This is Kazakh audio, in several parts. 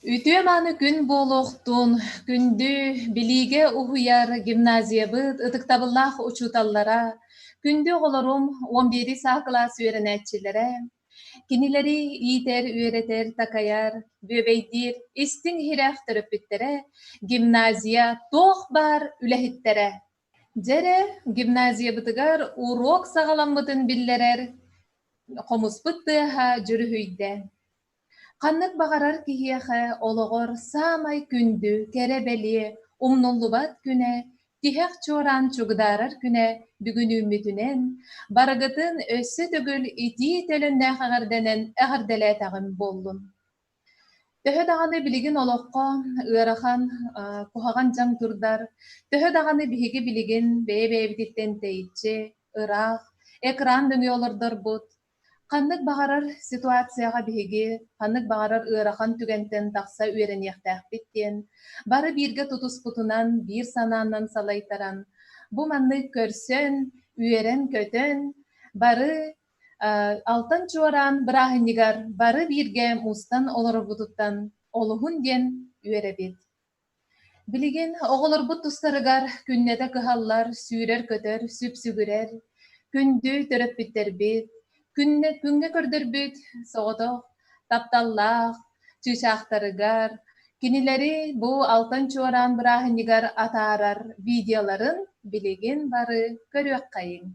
Ütüe many gün boluqtun, gündü bilige uhuyar gimnaziyabıt ıtıktabıllah uçutallara, gündü olorum 11 sağ klas öğrenetçilere, kinileri iyiter öğreter takayar, böbeydir, istin hiraq töröpüttere, gimnaziya toq bar ülehittere. Jere gimnaziyabıtıgar urok sağalanmıtın billerer, qomuspıttıha jürühüyde. Qanнык бағарар киһиэхэ олоҕор саамай күндү кэрэ-бэлие умнуллубат күнэ тиһэх чуораан чугудаарар күнэ бүгүнүүммүтүнэн барыгытын өссө төгүл итии төлөннээхэҕэрдэнэн эҕэрдэлээтэҕим боллун. Төһө даҕаны билигин олоххо ыарахан куһаҕан дьаҥ турдар, төһө даҕаны биһиги билигин бэйэ-бэйэбититтэн тэйиччи, ыраах, экран дөҥүөлордорбут. Qanнык бағарар ситуацияға биһиги, qanнык бағарар ыарахан түгэнтэн тахса үөрэниэхтээхпит диэн, бары бииргэ тутуспутунан, биир санааннан салайтаран, бу маннык көрсөн, үөрэн көтөн, бары алтан чуораан бырааһынньыгар, бары бииргэ мустан олоробутуттан олуһун диэн үөрэбит. Билигин оҕолорбут тустарыгар күннэтэ кыһаллар, сүүрэр көтөр, сүп-сүгүрэр, күндү төрөппүттэрбит, күнгө көрдөрбүт соҕотох, тапталлаах, чыычаахтарыгар, кинилери бу алтан чуораан бырааһынньыгар атаарар видеоларын билигин бары көрүөккайыҥ.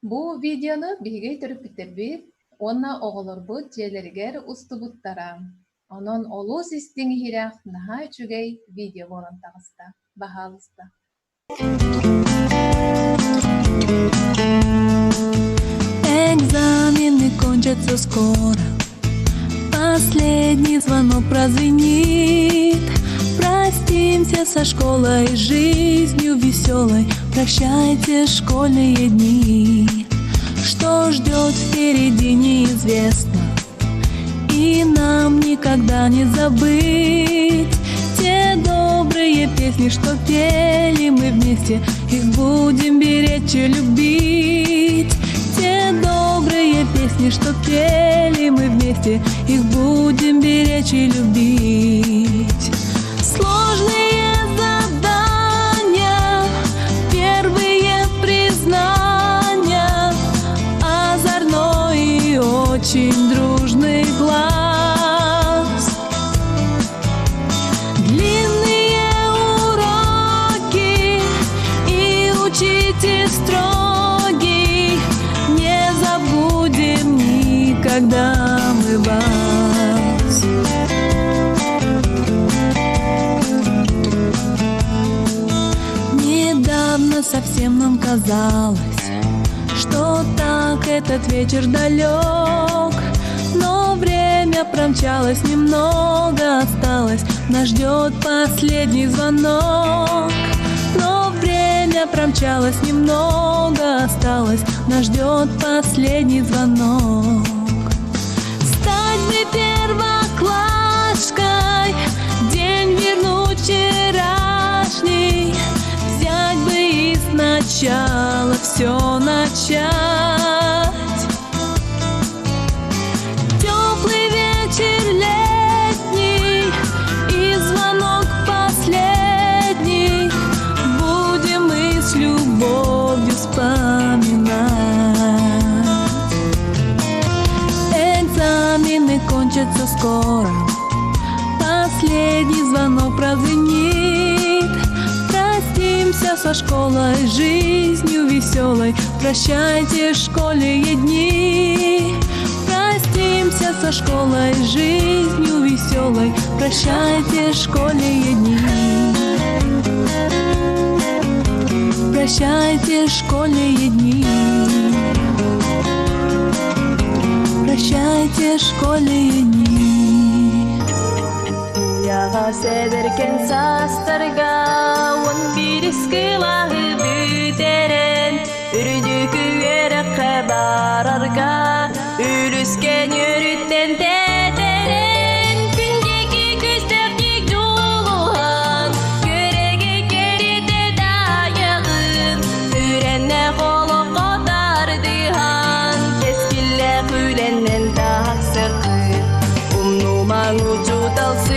Бу видеону биһигэй төрүппүттэрбит, уонна оҕолорбут дьиэлэригэр устубуттара. Онон олус истиҥ иһирээх наһаа үчүгэй видео буолан таҕыста. Баһаалыста. Экзамены кончатся скоро, последний звонок прозвенит. Простимся со школой, жизнью веселой, прощайте школьные дни. Что ждет впереди, неизвестно, и нам никогда не забыть те добрые песни, что пели мы вместе, их будем беречь и любить. Те добрые песни, что пели мы вместе, их будем беречь и любить. Сложные задания, первые признания, озорной и очень дружный класс. Длинные уроки и учитель строгий, не забудем никогда мы вас. Недавно совсем нам казалось, что так этот вечер далек, но время промчалось, немного осталось, нас ждет последний звонок. Но время промчалось, немного осталось, нас ждет последний звонок. Стать бы первоклашкой, день вернуть вчерашний, взять бы и сначала все начать. Теплый вечер летний и звонок последний, будем мы с любовью вспоминать. Экзамены кончатся скоро, последний звонок прозвенит. Простимся со школой, жизнью веселой, прощайте школьные дни. Простимся со школой, жизнью веселой, прощайте школьные дни. Прощайте школьные дни. Прощайте школьные дни. Яға сәдіркен састырға, 11 кылағы бүтерен, үрді күеріққа барарға, үліскен өріттен тәтерен, күндегі күстәқтік жолуған, көреге кереті дайығын, үрәнне қолы қотардыған, кескілі күленнен тақсықы, умнумаң ұчуталсы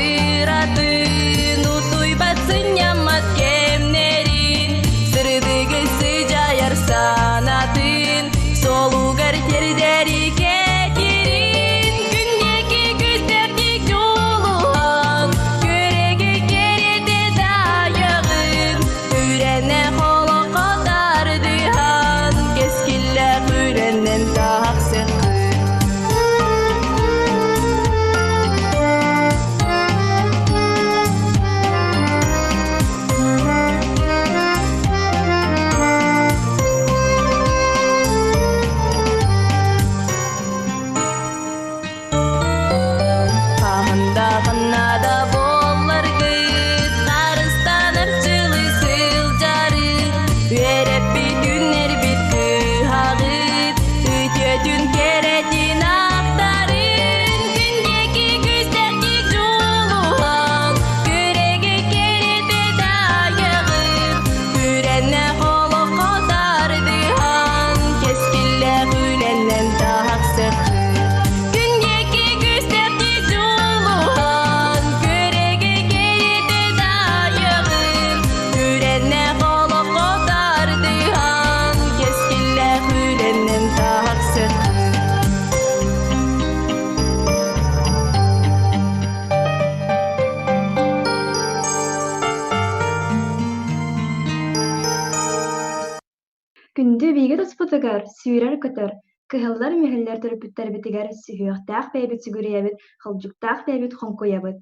Кыгар, сүйрер көтөр, кыһыллар миһиллер төрөпүттер битигер сүһүөхтээх бэйбит сүгүрүйэбит, хылдьуктаах бэйбит хонкуйабыт.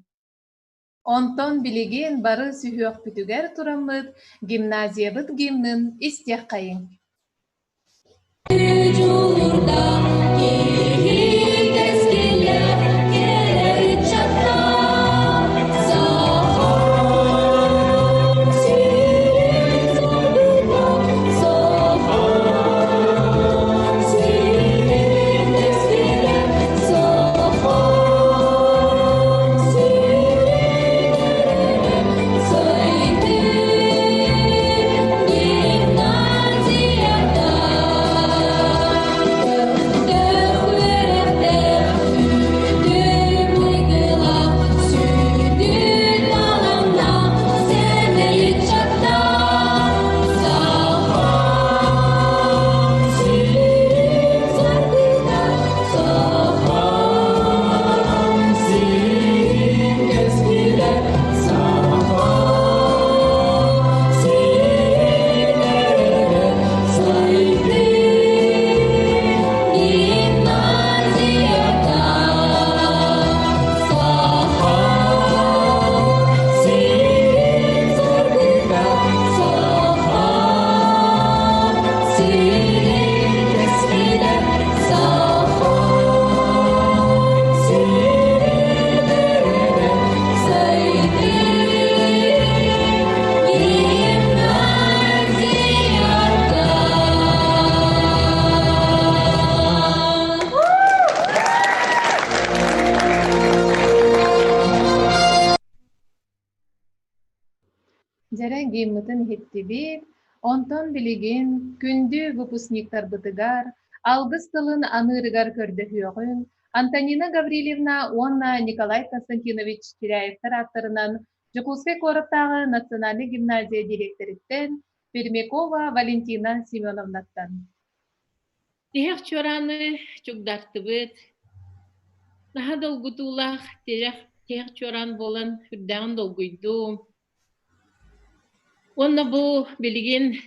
Онтон билигин бары сүһүөхпүтүгэр тураммыт гимназиябыт гимнын истиэх кайын. Жара гимнытын хеттибит, онтон билигин күндү выпускниктар бытыгар, алгыс тылын анырыгар көрдөһүөгүн, Антонина Гаврилевна уонна Николай Константинович Теряевтар аттарынан Жукулской короптагы национальный гимназия директориттен Пермякова Валентина Семеновнаттан. Тиһэх чораны чугдартыбыт, наһа долгутуулах тиһэх чоран болан хүрдäҕин долгуйду. Онна бу билигин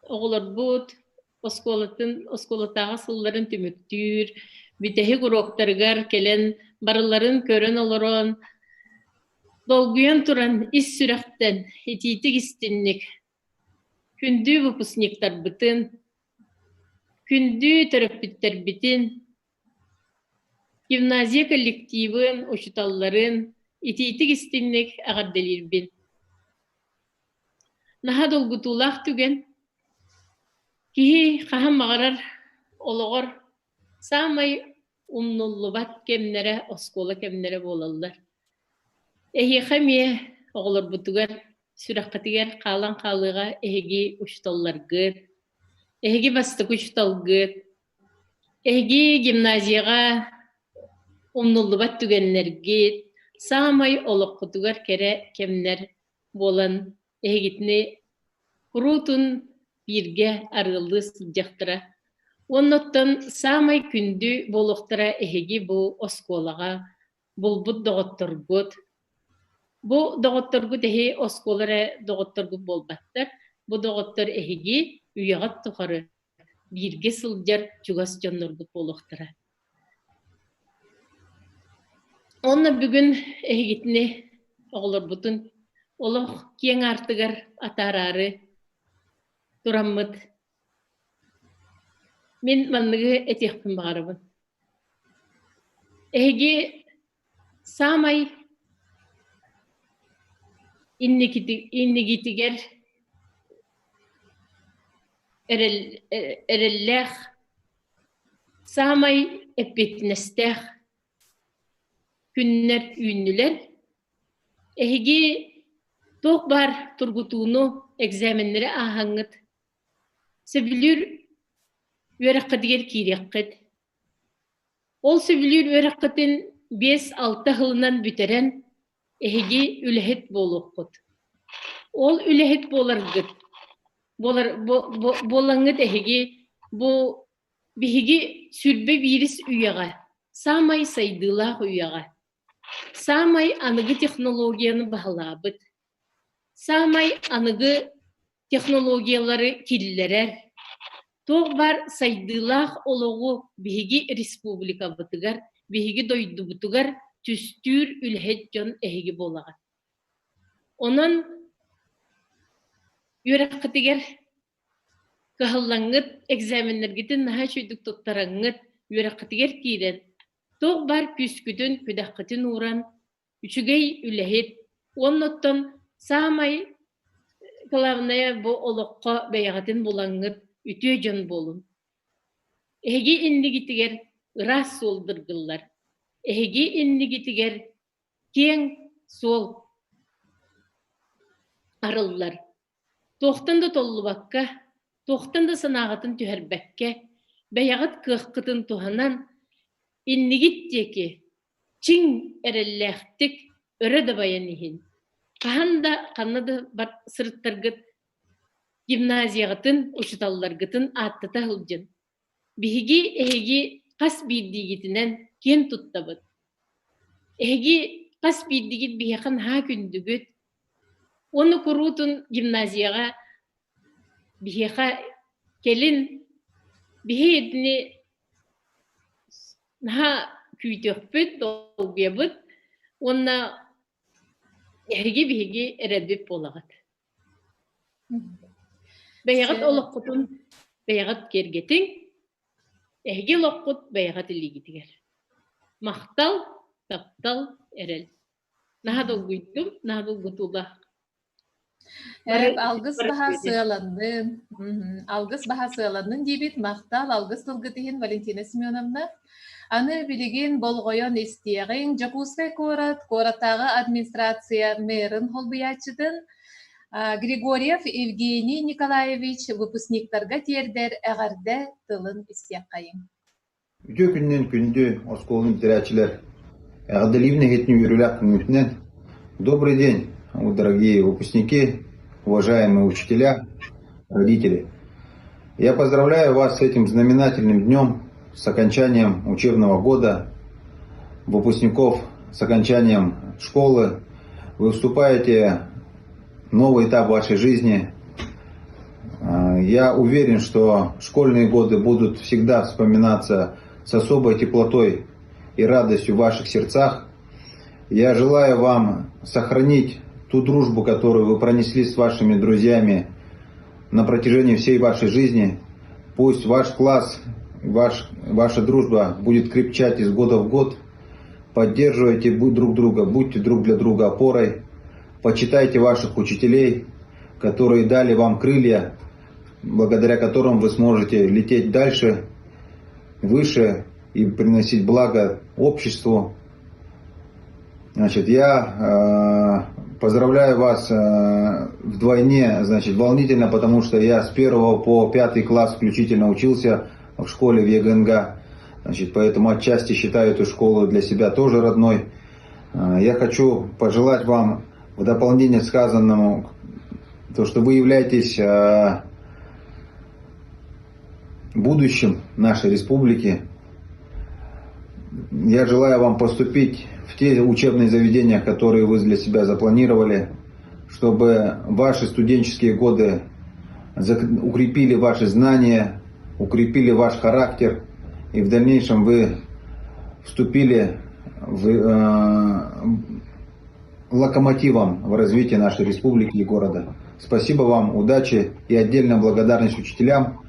оҕолорбут осколотаҕа сылларын түмүктүүр, битэһи уроктарыгар келен барыларын көрөн олорон, долгуйан туран ис сүрэхтэн итиитик истинник, күндүү выпускниктарбытын, күндүү төрөппүттэрбитин, гимназия коллективын, учуталларын итиитик истинник аҕардалиирбин. Наһа долгутуулаах түген, киһи хаһан маҕарар олоҕор саамай умнуллубат кемнере, оскуола кемнере буолаллар. Эһиэхэ миэ оҕолорбутугар сүрэххэтигэр хаалан хаалыга эһиги учталларгыт, эһиги бастык учталгыт, эһиги гимназияга умнуллубат түгеннэргит, саамай олоххутугар кере кемнер буолан эһигитни курутун бирге арыллы сылдьахтара. Онноттон саамай күндү болохтара эһиги бу оскуолага булбут доҕотторгут. Бу доҕотторгут эһи оскуолара доҕотторгут болбаттар. Бу доҕоттор эһиги үйаҕат тухары бирге сылдьар чугас дьонноргут болохтара. Онна бүгүн эһигитни оҕолорбутун олох киэҥ артыгар атаарары тураммыт. Мен манныгы этиэхпин баҕарабын. Эһиги саамай иннигитигер эреллээх, саамай эппитнэстээх күннер үүннүлэр эһиги туох бар тургутууну экзаменнере ааһаҥҥыт. Сөбүлүүр үөрэххэтигэр киириэххит. Ол сөбүлүүр үөрэххытын 5-6 хылынан бүтэрэн эһиги үлэһит буолуоххут. Ол үлэһит буоларгыт. Буолаҥҥыт эһиги бу биһиги сүрбэ биирис үйэҕэ, саамай сайдыылаах үйэҕэ, саамай аныгы технологияны баһалаабыт, саамай аныгы технологиялары киллэрэр, Тоқ бар сайдылах олоғу биһиги республика бытыгар, биһиги дойду бытыгар түстүр үлһет жон эһиги болаға. Онон юраққытыгар кахыллаңыт экзаменлергитин наха чөйдік тоттараңыт юраққытыгар киирен. Тоқ бар күскүтін күдаққытын уран, үчүгей үлһет. Онноттон самай главное бу олоққа бәйғатын болаңыт үтө жон болун. Эһиги иннигитигер ырас солдыргыллар. Эһиги иннигитигер кең сол арыллар. Тоқтан да толлубакка, тоқтан да санағатын түһәрбәкке, бәйғат кыққытын туһанан иннигит теки чиң әрелләхтик өрө да баян ихин. Қаханда қаннады бар сырыттаргыт гимназиягытын, учиталларгытын аттыта хылжын. Биһиги эһиги қас биддигитинен кем туттабыт. Эһиги қас биддигит биһихан ха күндүгүт. Оны курутун гимназияга биһиха келин биһиетини наха күйтөкпүт, долбиябыт. Онна биһиги эредип болагат. Бәйгат олоққутун бәйгат кергетин, эһиги лоққут бәйгат илигитигер. Мақтал, таптал, эрел. Наха долгуйдум, наха долгутула. Алгыс баха сыаланнын. Алгыс баха сыаланнын дебит мақтал алгыс тылгытыһын Валентина Семеновна. Аны билигин болгойон истиягин Жакускай кораттагы администрация мэрын холбуячыдын Григорьев Евгений Николаевич выпускниктарга тердер эгерде тылын истияккайын. Үтө күннен күндү осколун битерәчилер. Әгъдаливне хетни юрюляк мүтнен. Добрый день, дорогие выпускники, уважаемые учителя, родители. Я поздравляю вас с этим знаменательным днем, с окончанием учебного года, выпускников с окончанием школы. Вы вступаете в новый этап вашей жизни. Я уверен, что школьные годы будут всегда вспоминаться с особой теплотой и радостью в ваших сердцах. Я желаю вам сохранить ту дружбу, которую вы пронесли с вашими друзьями на протяжении всей вашей жизни. Пусть ваш класс, ваша дружба будет крепчать из года в год. Поддерживайте друг друга, будьте друг для друга опорой. Почитайте ваших учителей, которые дали вам крылья, благодаря которым вы сможете лететь дальше, выше и приносить благо обществу. Значит, я поздравляю вас вдвойне, значит, волнительно, потому что я с 1 по 5 класс включительно учился в школе в ЕГНГ. Значит, поэтому отчасти считаю эту школу для себя тоже родной. Я хочу пожелать вам в дополнение к сказанному, то, что вы являетесь будущим нашей республики. Я желаю вам поступить в те учебные заведения, которые вы для себя запланировали, чтобы ваши студенческие годы укрепили ваши знания, укрепили ваш характер, и в дальнейшем вы вступили локомотивом в развитии нашей республики и города. Спасибо вам, удачи и отдельная благодарность учителям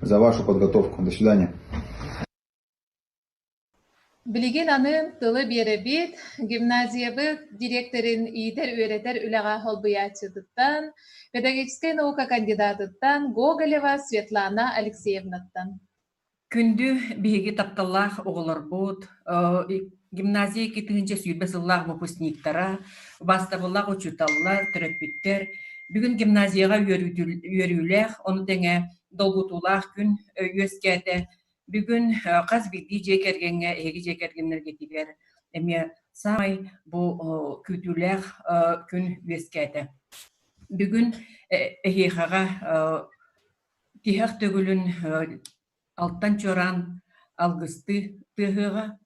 за вашу подготовку. До свидания. Билигин анын тылы беребит, гимназиябы директорин идер өретер үлага холбуячыдыттан, педагогическая наука кандидатыттан Гоголева Светлана Алексеевнаттан. Күндү биһиги тапталлах оголорбут, гимназия китинче сүйбесыллах выпускниктара, бастабыллах учуталлар, терапевттер, бүгүн гимназияга үйөрүлэх, оны теңе долгутулах күн үескәте, бүгүн каз бидди жекергенге, эги жекергенлерге тигер, эме самай бу күтүлэх күн үескәте. Бүгүн эхихага тихак төгүлүн алттан чоран алгысты тыгыга.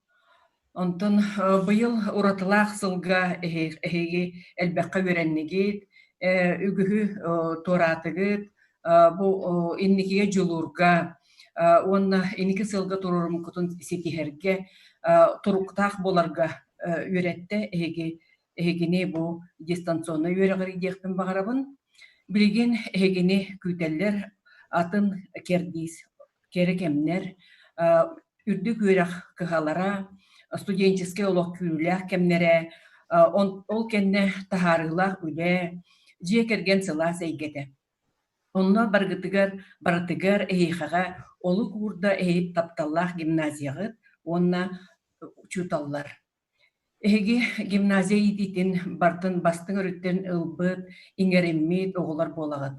Онтон быйыл уратылах сылга эхеги элбекка өреннигит, үгүхү торатыгыт, бу инникиге жулурга онна иники сылга турурум кутун ситихерге туруктах боларга үйретте эгини бу дистанционно үйрегери диэхпин багарабын билигин эгини күтеллер атын кердис керекемнер үрдүк үйрэх кыхалара студенческий олох күлүлэх кемнере ол кенне тахарыла үле жие керген сыла сейгете онно баратыгар эйхага олу курда тапталлах гимназиягыт онна чуталлар эги гимназия идитин бартын бастың өрүттен ылбыт иңереммит оголар болагат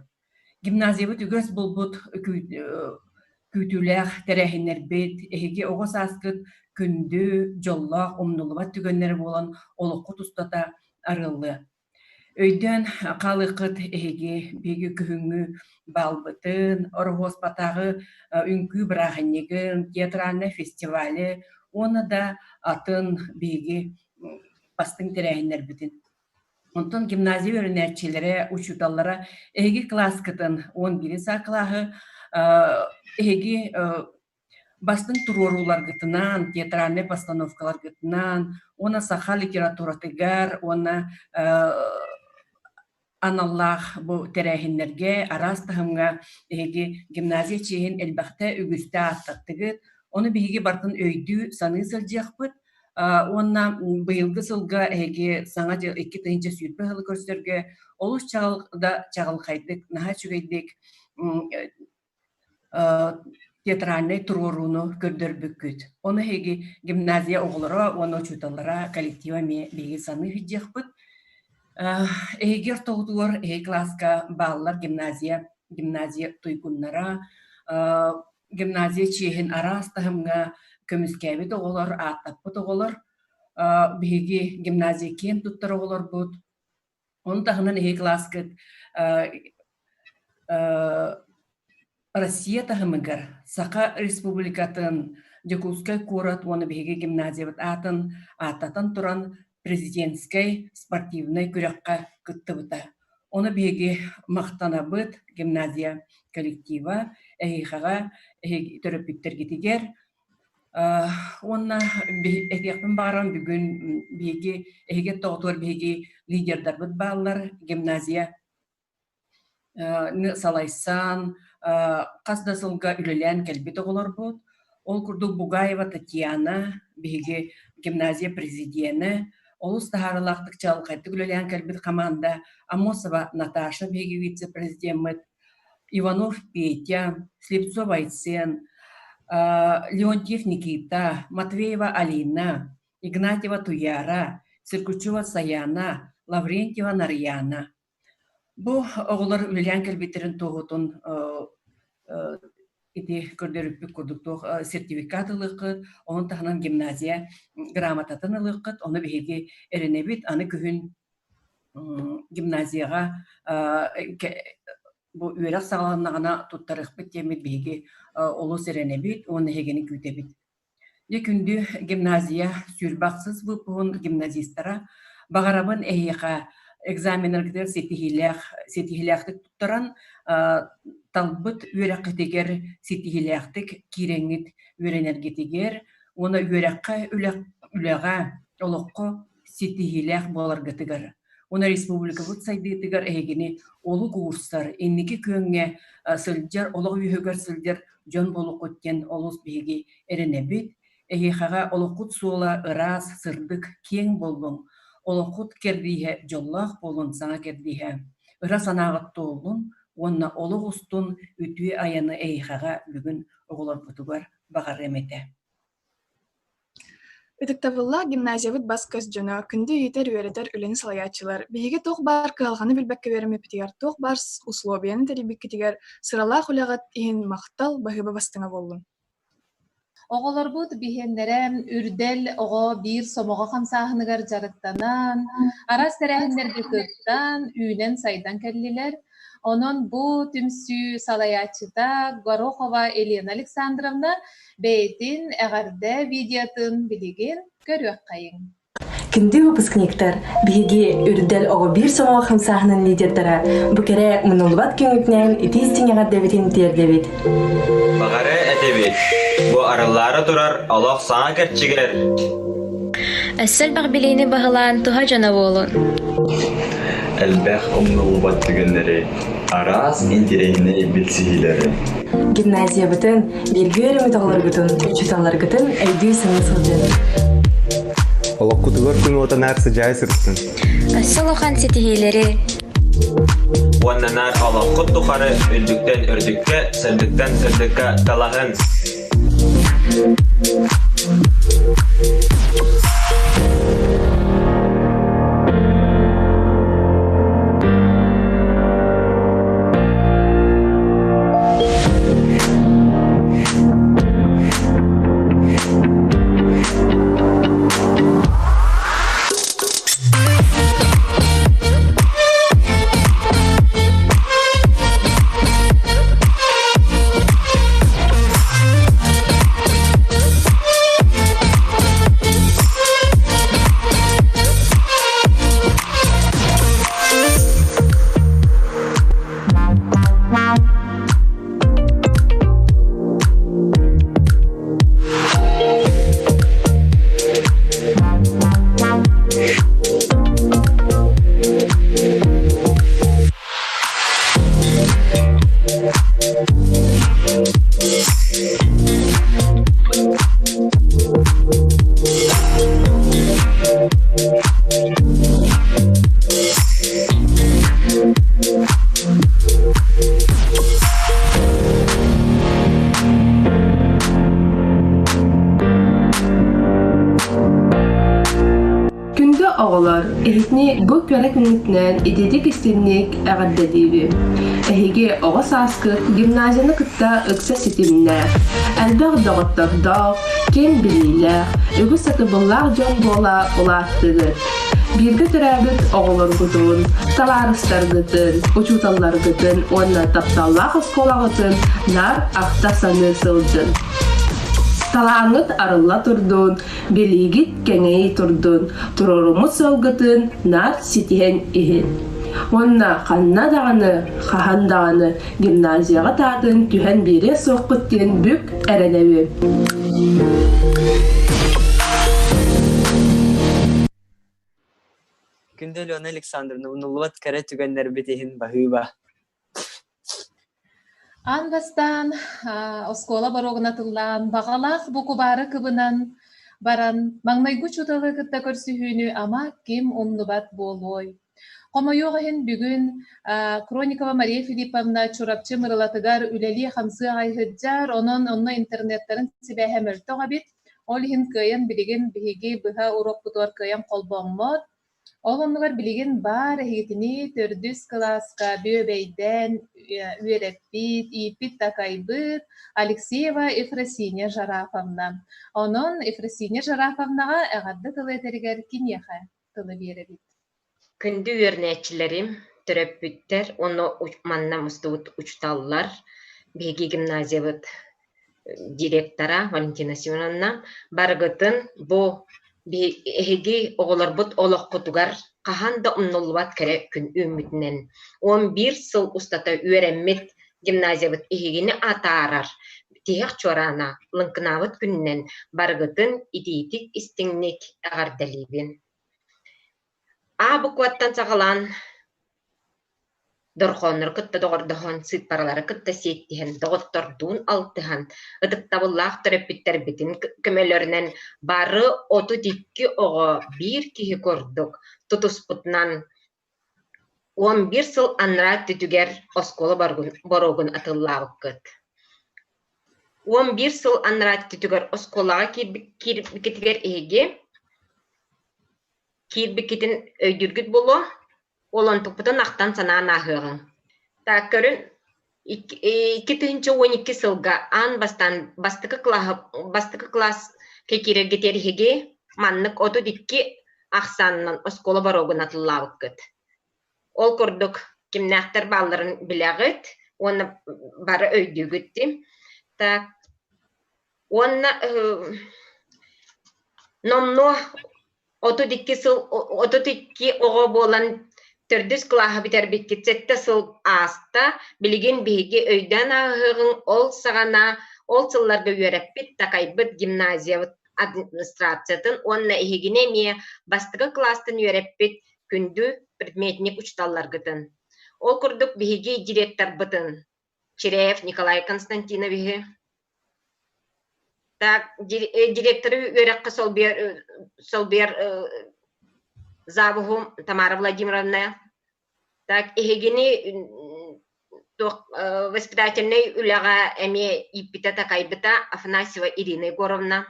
гимназиябыт үгөс булбут күтүлэх терехинербит эги огос аскыт күндү жоллах омнулубат түгөннер болан олоққут устата арылы өйдөн калыкыт биги күһүңү балбытын оргос батагы үңкү браханнигин театральный фестивале оны да атын биги бастың терехинербитин онтон гимназия өрүнәрчилере учуталлара класскытын 11 классы бастың турорулар гытынан, театральный постановкалар гытынан, она саха литературатыгар, она аналлах бу терехиннерге, арастахымга гимназия чейин элбахте үгүстэ аттактыгыт, оны биги бартын өйдүү саны сылжакпыт, онна быйылгы сылга саңа 2-тыгынча сүйүрпе хылы көрсөргө, олус чагылкайдык, наха чүгейдик, театральный туруруну көрдөрбүккүт. Оны гимназия оголоро, оны чуталлара коллектива биги саны хиджекпыт. Эгер тоғдуар класска баллар гимназия туйгуннара, гимназия чейхин арастахымга көмүскәбит оголор, аттаппыт оголор, биги гимназия кен туттар оголор бут. Оны тахынан класскыт Россия тахымыгар, Сақа республикатын Декускай курат, оны биги гимназиябыт аттатын туран президентской спортивный күрәккә кыттыбыта. Оны биги мактанабыт гимназия коллектива, эйхага төрөпүттер гитигер. Онна этиякпын баран бүгүн биги тоғтуар биги лидердарбыт баллар гимназия салайсан, қасдасылға үлелен кәлбет оғылар бұд. Ол күрді Бугаева Татьяна, биги гимназия президиені, ол ұстахарылақтық чалқайты үлелен кәлбет команда, Амосова Наташа, биги вице-президент, Иванов Петя, Слепцов Айсен, Леонтьев Никита, Матвеева Алина, Игнатьева Туяра, Циркучева Саяна, Лаврентьева Нарьяна. Бу оғылар үлелен кәлбеттерін тоғытын көрдөрүппүк курдуктук сертификат ылыкыт, онун тахынан гимназия грамотатын ылыкыт, оны биги эренебит, аны күхүн гимназияга бу үйрак сагаланагана туттарыкпыт темит биги олус эренебит, оны хегени күтебит. Күндү гимназия сүрбаксыз бупун гимназистара багарабын эйеха экзаменергдер сетихиляхтык туттаран талбыт үйрәккетегер сетихиляхтык киреңит үйренергетегер, оны үйрәкка үләға олыққа сетихилях боларгатыгар. Оны республика бұт сайдыйтыгар әйгені олы курстар, энники көнге сылджар, олық үйігер сылджар жон болу көткен олыс бейге әренебет, әйхаға олыққыт суыла ырас, сырдык, кен болдың. Олыққыт кердейе жоллақ болын саңа кердейе. Ырас анағытты олын, онна олық ұстын үтуе аяны әйхаға бүгін оғылар бұтығар бағар әмете. Үтіктавылла гимназиябыт бас көз жоны, күнді етер өредер үлені салаячылар. Бейге тоқ бар кығалғаны білбәкке верімі пітігер, тоқ бар условияны тәрібік кетігер, сырала құлағат ең мақтал бағыбы бастыңа болын. Оғылар бұд бейхендерем үрдел оға бір сомоға қамсағынығар жарықтанан, арас тәрәхіндерге күттан, үйнен сайдан кәлілер. Onun bu tümsü salayatçıda Горохова Елена Александровна beytin eğerde videotun biligin görüyor kayın. Күнді выпускниктар биһиги үрдел оҕо биир соңоҕо хамсаахынан лидердара бу кере мунулбат көңүтнэн итиистиңэҕэр дебитин тиэрдебит. Бағары әдебет. Бу арыллары турар олох саңа кэрчигер. Әссел бағбилейни бағылан туха жана болун. Әлбәх омнулбат түгеннери. Арас интерейни билсихилери. Гимназия бытын бирге өрөмүт оҕолоргутун, учуталаргутун өйдүү сыңы сылдын. Олоккутугар күн отан әрсі жай сырттын. Әссел охан сетихилери. Уаннанар олоккут тухары үлдүктен үрдүккө, сылдыктан сылдыкка талағын. Oğular, ehitni bu köre günlükten idedik istinlik ağaddedibi. Ehige oğa saskı gimnaziyanı kıtta ıksa sitimine. Elbağ dağıttar dağ, ken bililer, ögü satıbıllar can bola olattıgı. Birge türäbit oğular gıdın, talarıstar gıdın, uçutallar gıdın, onna taptallar skola gıdın, nar akta sanı sıldın. Talağınıt arılla turdun, beligit kengeyi turdun, turorumut solgıtın, nar sitihen ihin. Onna kanna dağını, kahan dağını, gimnaziyaga tadın, tühen biri soğukıttın bük erenevi. Күндө Леона Александровна унулубат кара түгеннер битиһин баһыыба. Анбастан оскола барогнатыллан бағалақ букубары кыбынан баран маңнайгу чуталы кытта көрсүхүүнү ама ким умнубат болой. Комойоғын бүгін Кроникова Мария Филипповна чурапчы мырылатыгар үлели хамсы айхыджар, онна интернеттерин сибэхэм өртөҕө бит, ол хин кыйын билигин биһиги быһа урок бутуар кыйын колбоммот. Ол оннугар билигин бар эхигитини төрдүс класска бөбейден үереппит, ипит такайбыт Алексеева Ефросинья Жарафовна. Онон Ефросинья Жарафовнага эҕарды тылы этергер киньяха тылы биэребит. Күндү үөрнээчилерим, төрөппүттер, ону манна мустубут учталлар, биһиги гимназиябыт директора Валентина Семеновна баргытын бу эхиги оголорбут олохкутугар кахан да умнуллубат кере күн үмүтүнен 11 сыл устата үөреммит гимназиябыт эхигини атаарар тиэх чорана лынкынабыт күннен баргытын идиитик истиңник агардалибин букваттан сагалан дорхоннор кытта догордохон сыт паралары кытта сиеттиһен доготтордуун алтыхан ыдыктабыллаах төрөппиттер битин көмөлөрүнен бары оту дикки ого бир киһи көрдүк тутуспутунан 11 сыл аннара түтүгер оскола борогун атыллаабыккыт 11 сыл аннара түтүгер осколага кирбикитигер эги кирбикитин өйдүргүт боло Олон тупутан ақтан санаан ахыгын. Та көрүн 2012 сылга ан бастыкы класс кекире гетериге маннык оту дикки ахсаннан оскола барогун атыллабыккыт. Ол көрдүк кимнактар балларын билегит, оны бары өйдүгүтти. Та онна номно 32 сыл 32 оҕо болан төрдүс клаха битер биткитсетте сыл аста билигин биһиги өйдөн аһыгын ол сагана ол сылларга үөреппит такайбыт гимназия администрациятын онна ихигине мие бастыгы класстын үөреппит күндү предметник учталларгытын. Ол курдук биһиги директор бытын Череев Николай Константинович. Так, директору үөрекке солбер Завухум Тамара Владимировна. Так, ихигини воспитательный уляга эме иппита такайбыта Афанасьева Ирина Егоровна.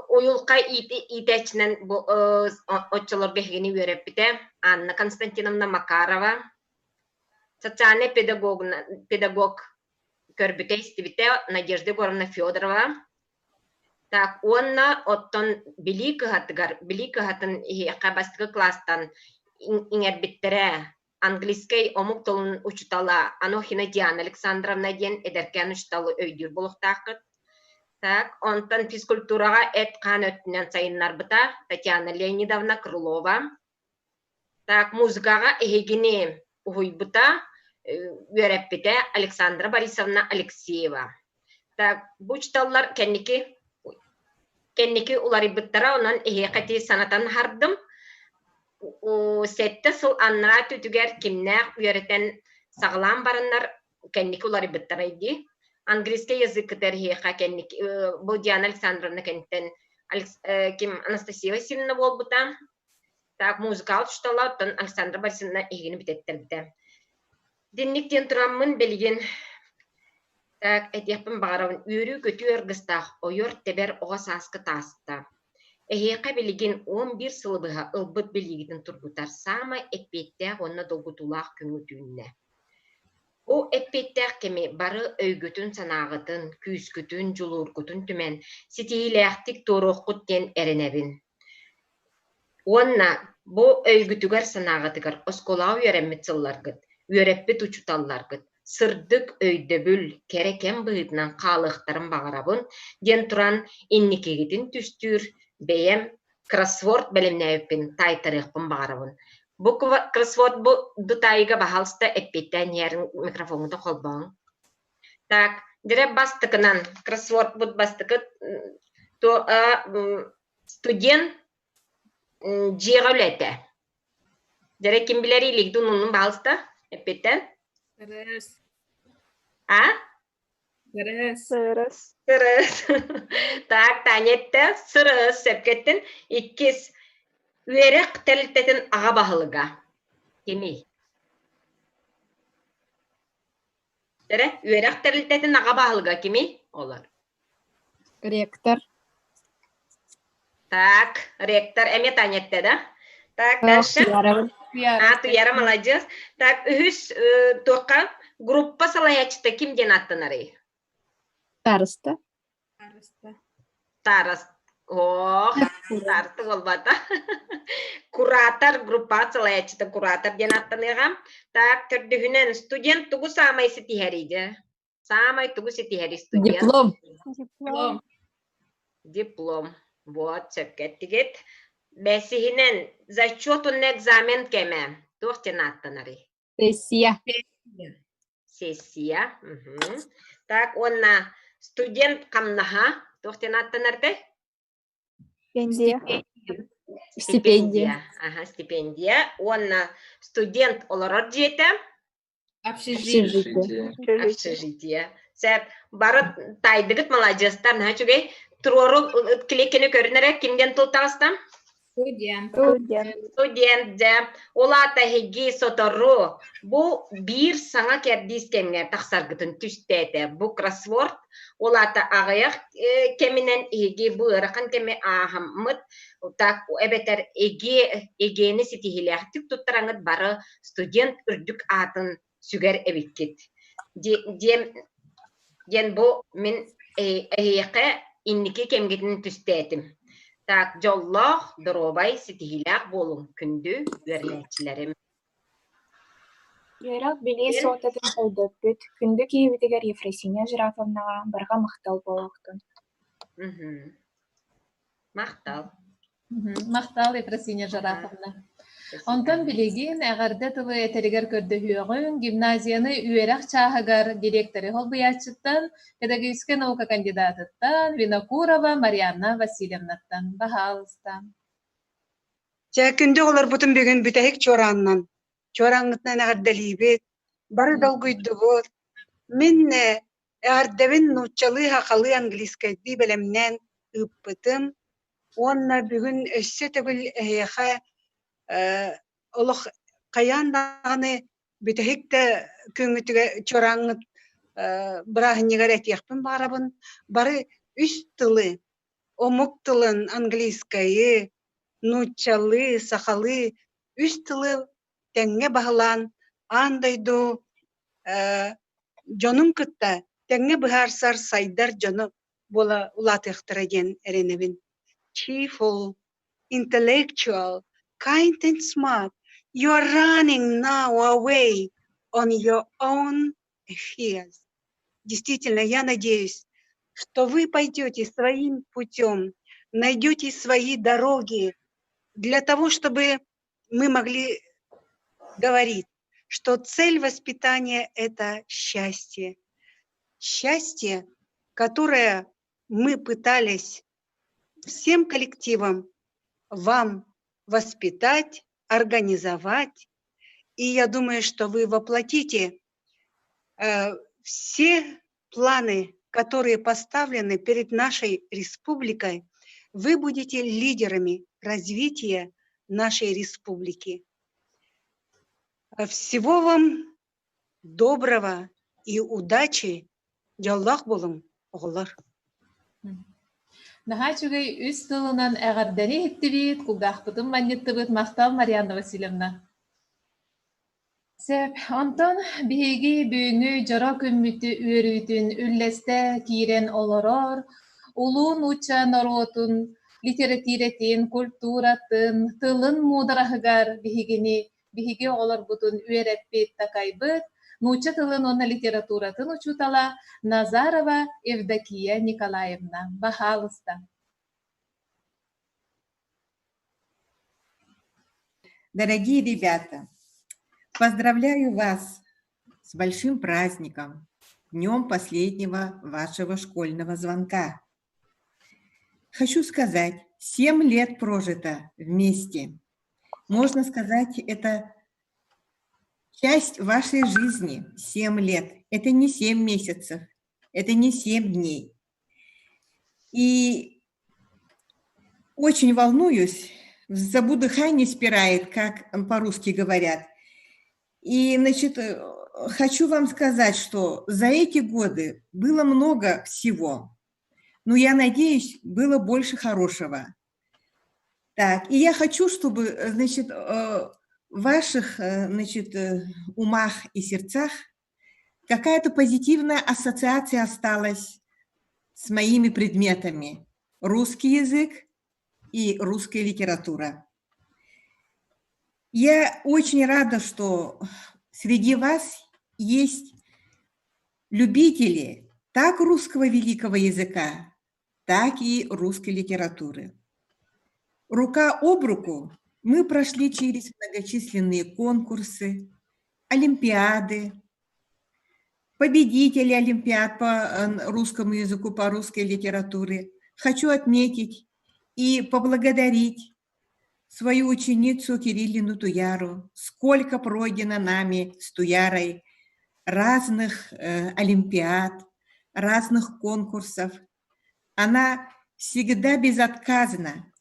Уюлка итечнен отчолорга ихигини үөреппите Анна Константиновна Макарова. Социальный педагог көрбүтэ истибите Надежда Егоровна Федорова. Так, онна оттон билик хатын бастыгы класстан иңербиттере английский омук толун учутала Анохина Диана Александровна ден эдеркен учуталы өйдүр болуктакыт. Так, онтан физкультурага эткан өттүнөн сайыннарбыта Татьяна Леонидовна Крылова. Так, музыкага эхигини уйбута үөреппите Александра Борисовна Алексеева. Так, бу учуталлар кенники уларыбыттара онан эхекати санатан хардым. Сетте сыл аннара түтүгер кимнәк үөретен саглам барыннар кенники уларыбыттара иди. Английский язык терхеха кенники бу Диана Александровна кенттен ким Анастасия Васильевна болбута. Так, музыкал учталар тон Александра Борисовна эхигини битеттербите. Динниктен тураммын белген. Так, этияппын бағарауын үйрі көтü ыргыстақ ойор тебер оға саскы таста. Эхеқа белген 11 сылыбыға ылбыт белгетін тургутар сама эппеттәк онна долгутулақ күңітүнне. О эппеттәк кеме бары өйгөтүн санағытын, күйіскүтін, жулургутун түмен, сетейләқтік торохқут ден әрінәбін. Онна, бу өйгөтүгер санағытыгар осколау үйрәммет сылларгыт, үйрәппет учуталларгыт. Сырдык өйдөбүл керекен быытынан каалыктарын багарабын ден туран инникегитин түстүр бейем кроссворд белемнәйпин тайтарыхпын багарабын. Бу кроссворд бу дутайга бахалста эппеттен ярын микрофонда колбаң. Так, дире бастыкынан кроссворд бут бастыкы то студент жигалете. Дире ким билери лигдунун бахалста эппеттен Сырыс. А? Сырыс. Так, танетте сырыс сепкеттен иккис үерек телтетін аға бағылыға. Кемей. Үерек телтетін аға бағылыға кемей? Олар. Ректор. Так, ректор. Әме танетте, да? Так, дальше. Туяра, молодец. Так, үхіс тоққа группа салаячыта кимден аттанары? Тарыста. Тарыст. Ох, тарты олбата. Куратор группа салаячыта куратор ден аттаныға. Так, түрдігінен студент тугу самай сетихерейді. Самай тугу сетихери студент. Диплом. Вот, сөпкеттігет. Бәсihinen зачетun экзамен кеме. Тохтен аттанары. Сессия. Сессия. Так, онна студент камнаха. Тохтен аттанарды? Стипендия. Стипендия. Ага, стипендия. Онна студент олорор жете? Общежитие. Общежитие. Сәп, бары тайдығыт молодежстар. Чугай, турору кілекені көрінері кімден тұлтағыстан? Студент де олата хеги сотору бу бир саңа кердис кемге тақсаргытын түстеті. Бу кроссворд олата ағаяқ кемінен хеги бу ырақын кеме ағамыд так эбетер егені сетихиляқтық тұттараңыд бары студент үрдік атын сүгер эбеккет. Ден бу мен әйеқі иннеке кемгетін түстетім. Так, жоллах, дробай, сетихилак болун күндү вернечилерим. Ярак били сотатын колдоппут. Күндү кийибитигер Ефросиния Жирафовнага барга мактал болуктун. Мақтал. Мақтал Ефросинья Жараховна. Онтон билигин әгәрдә тылы этеригер көрдөһүөгүн гимназияны үерәк чаһыгар директоры холбуячыттан педагогическая наука кандидатыттан Винокурова Марьяна Васильевнаттан баһалыстан. Чәкүндө олар бутун бүгүн бүтәһик чораннан. Чораңытнан әгәрдәлибет, бары долгуйдубут. Мен әгәрдәбин нучалы хакалы английскайды белемнән ыппытым. Онна бүгүн өссө төгүл эһэхэ олох каянданы бүтәһикте көңүтүгө чораңыт бырахыннигер этиякпын барабын. Бары үс тылы, омук тылын английскайы, нучалы, сахалы, үс тылы тәңге баһылан, андайду жонун кытта тәңге быһарсар сайдар жону бола улатыктыра ден эренебин. Cheerful, intellectual, kind and smart. You are running now away on your own affairs. Действительно, я надеюсь, что вы пойдете своим путем, найдете свои дороги для того, чтобы мы могли говорить, что цель воспитания – это счастье. Счастье, которое мы пытались всем коллективам вам воспитать, организовать. И я думаю, что вы воплотите все планы, которые поставлены перед нашей республикой. Вы будете лидерами развития нашей республики. Всего вам доброго и удачи. Жаллах болун, оғылар. Наха чугай үс тылынан әгәрдәне хиттибит, кулдахпытын маннеттибит Мақтал Марьяна Васильевна. Сәп, онтон биһиги бүйүңү жора көммүтү үөрүйтүн үлләстә киирен олорор, улуун уча норотун, литературетин, культуратын, тылын мударахыгар биһиги олор бутун үөрәппит такайбыт, нуча тылын онна литературатын учутала Назарова Евдокия Николаевна. Баһалыста. Дорогие ребята, поздравляю вас с большим праздником, днем последнего вашего школьного звонка. Хочу сказать, 7 лет прожито вместе. Можно сказать, это часть вашей жизни. 7 лет. Это не 7 месяцев, это не 7 дней. И очень волнуюсь, забу дыхание спирает, как по-русски говорят. И, значит, хочу вам сказать, что за эти годы было много всего, но я надеюсь, было больше хорошего. Так, и я хочу, чтобы, значит, в ваших, значит, умах и сердцах какая-то позитивная ассоциация осталась с моими предметами: русский язык и русская литература. Я очень рада, что среди вас есть любители так русского великого языка, так и русской литературы. Рука об руку мы прошли через многочисленные конкурсы, олимпиады, победители олимпиад по русскому языку, по русской литературе. Хочу отметить и поблагодарить свою ученицу Кириллину Туяру. Сколько пройдено нами с Туярой разных олимпиад, разных конкурсов. Она всегда безотказно,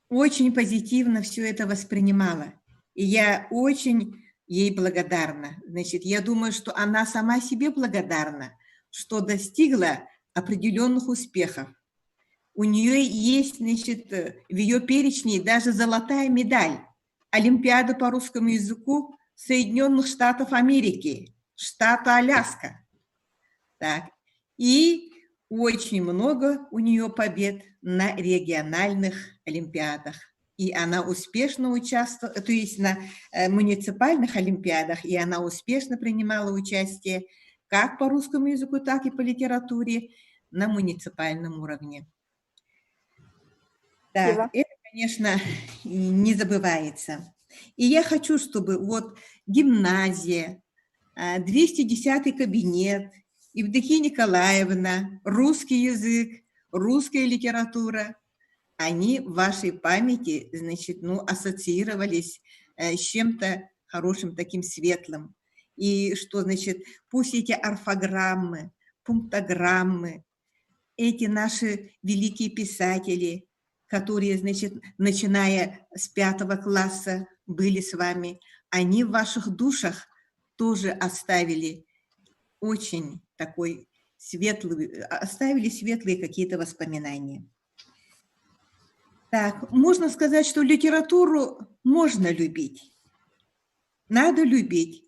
очень позитивно все это воспринимала. И я очень ей благодарна. Значит, я думаю, что она сама себе благодарна, что достигла определенных успехов. У нее есть, значит, в ее перечне даже золотая медаль. Олимпиада по русскому языку Соединенных Штатов Америки, штата Аляска. Так. И очень много у нее побед на региональных олимпиадах. И она успешно участвовала, то есть на муниципальных олимпиадах, и она успешно принимала участие как по русскому языку, так и по литературе на муниципальном уровне. Так, это, конечно, не забывается. И я хочу, чтобы вот гимназия, 210-й кабинет, Евдокия Николаевна, русский язык, русская литература, они в вашей памяти, значит, ну, ассоциировались с чем-то хорошим, таким светлым. И что, значит, пусть эти орфограммы, пунктограммы, эти наши великие писатели, которые, значит, начиная с 5 класса были с вами, они в ваших душах тоже оставили очень такой светлый, оставили светлые какие-то воспоминания. Так, можно сказать, что литературу можно любить, надо любить,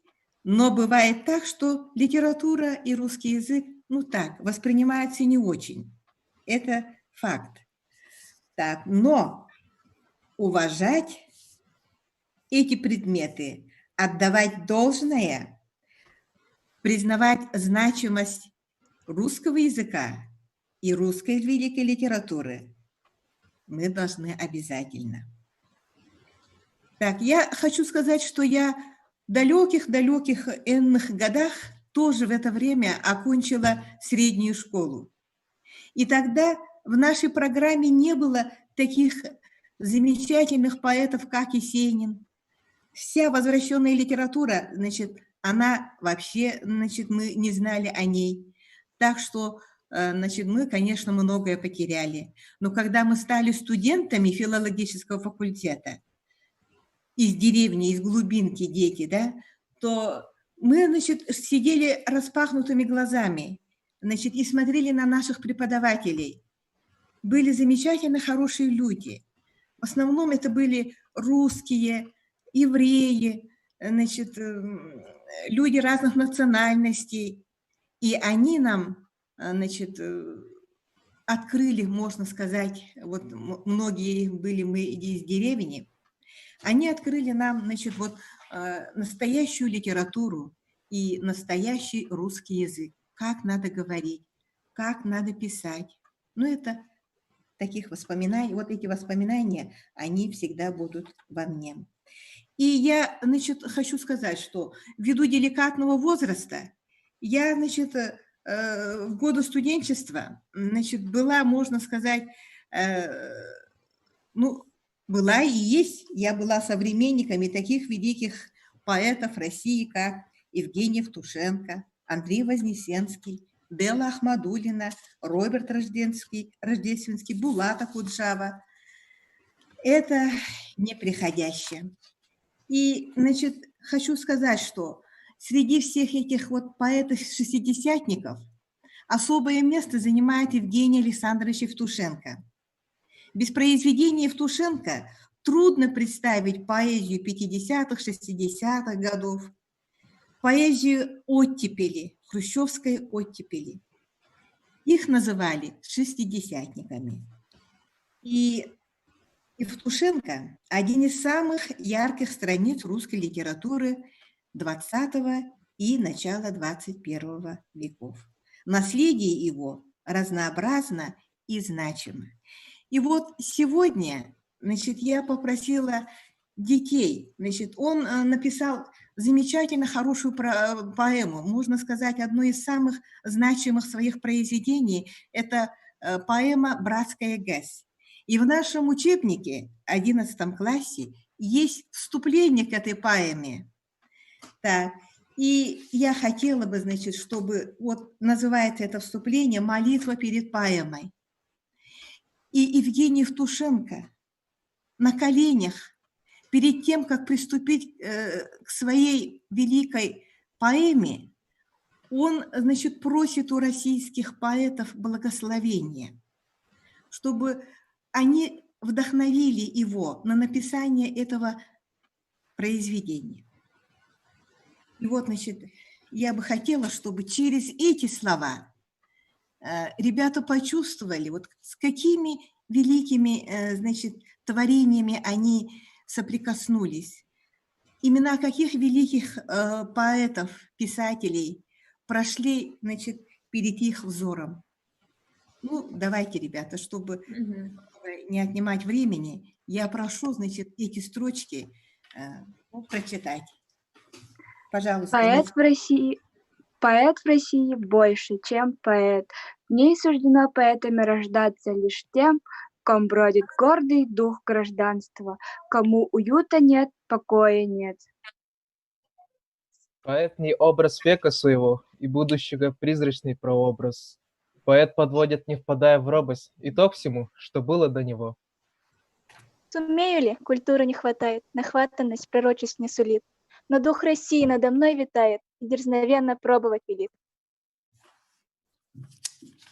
но бывает так, что литература и русский язык, ну так, воспринимаются не очень. Это факт. Так, но уважать эти предметы, отдавать должное, признавать значимость русского языка и русской великой литературы мы должны обязательно. Так, я хочу сказать, что я в далеких энных годах тоже в это время окончила среднюю школу. И тогда в нашей программе не было таких замечательных поэтов, как Есенин. Вся возвращенная литература, значит, она вообще, значит, мы не знали о ней. Так что, значит, мы, конечно, многое потеряли. Но когда мы стали студентами филологического факультета, из деревни, из глубинки дети, да, то мы, значит, сидели распахнутыми глазами, значит, и смотрели на наших преподавателей. Были замечательно хорошие люди. В основном это были русские, евреи, значит, люди разных национальностей. И они нам, значит, открыли, можно сказать, вот многие были мы из деревни, они открыли нам, значит, вот настоящую литературу и настоящий русский язык. Как надо говорить, как надо писать. Ну, это таких воспоминаний, вот эти воспоминания, они всегда будут во мне. И я, значит, хочу сказать, что ввиду деликатного возраста, я, значит, в годы студенчества, значит, была, можно сказать, ну, была и есть, я была современниками таких великих поэтов России, как Евгений Евтушенко, Андрей Вознесенский, Белла Ахмадуллина, Роберт Рождественский, Булата Куджава. Это неприходящее. И, значит, хочу сказать, что среди всех этих вот поэтов-шестидесятников особое место занимает Евгений Александрович Евтушенко. Без произведения Евтушенко трудно представить поэзию 50-х, 60-х годов, поэзию оттепели, хрущевской оттепели. Их называли шестидесятниками. И Евтушенко – один из самых ярких страниц русской литературы XX и начала XXI веков. Наследие его разнообразно и значимо. И вот сегодня, значит, я попросила детей, значит, он написал замечательно хорошую поэму, можно сказать, одно из самых значимых своих произведений – это поэма «Братская гэс». И в нашем учебнике, 11 классе, есть вступление к этой поэме. Так, и я хотела бы, значит, чтобы, вот называется это вступление «Молитва перед поэмой». И Евгений Евтушенко на коленях, перед тем, как приступить к своей великой поэме, он, значит, просит у российских поэтов благословения, чтобы они вдохновили его на написание этого произведения. И вот, значит, я бы хотела, чтобы через эти слова ребята почувствовали, вот с какими великими, значит, творениями они соприкоснулись. Имена каких великих поэтов, писателей прошли, значит, перед их взором. Ну, давайте, ребята, чтобы не отнимать времени, я прошу, значит, эти строчки прочитать. Пожалуйста. Поэт в России больше, чем поэт. В ней суждено поэтами рождаться лишь тем, в ком бродит гордый дух гражданства, кому уюта нет, покоя нет. Поэт не образ века своего и будущего призрачный прообраз. Поэт подводит, не впадая в робость, итог всему, что было до него. Сумею ли, культуры не хватает, нахватанность пророчеств не сулит, но дух России надо мной витает и дерзновенно пробовать велит.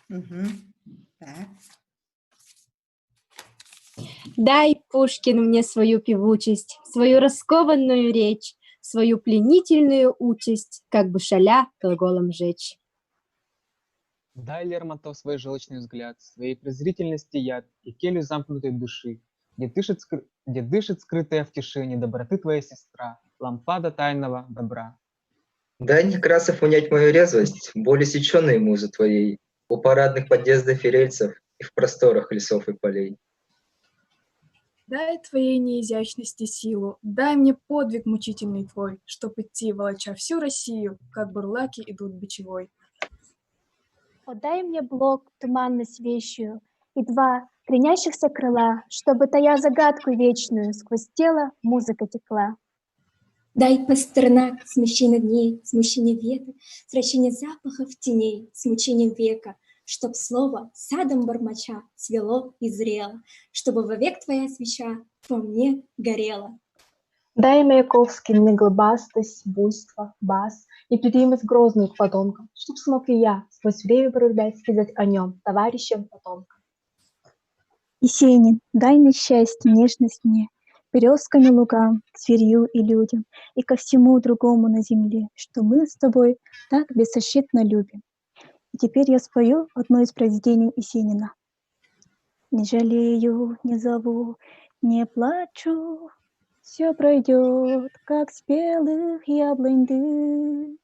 Так. Дай, Пушкин, мне свою певучесть, свою раскованную речь, свою пленительную участь, как бы шаля глаголом жечь. Дай, Лермонтов, свой желчный взгляд, своей презрительности яд и келью замкнутой души, где дышит скрытая в тишине доброты твоя сестра, лампада тайного добра. Дай, Некрасов, унять мою резвость, боль усеченной музы твоей, у парадных подъездов и рельсов и в просторах лесов и полей. Дай твоей неизящности силу, дай мне подвиг мучительный твой, чтоб идти, волоча всю Россию, как бурлаки идут бичевой. Подай мне блок, туманность вещую, и два кренящихся крыла, чтобы тая загадку вечную сквозь тело музыка текла. Дай, Пастернак, смещение дней, смущение века, сращение запахов теней, смучение века, чтоб слово садом бормоча цвело и зрело, чтобы вовек твоя свеча во мне горела. Дай Маяковский мне глобастость, буйство, бас и придимость грозную к подонкам, чтоб смог и я сквозь время прорубять сказать о нем товарищам потомкам. Есенин, дай на счастье нежность мне, березками лугам, к зверью и людям, и ко всему другому на земле, что мы с тобой так беззащитно любим. И теперь я спою одно из произведений Есенина. Не жалею, не зову, не плачу, все пройдет, как спелых яблонь дым.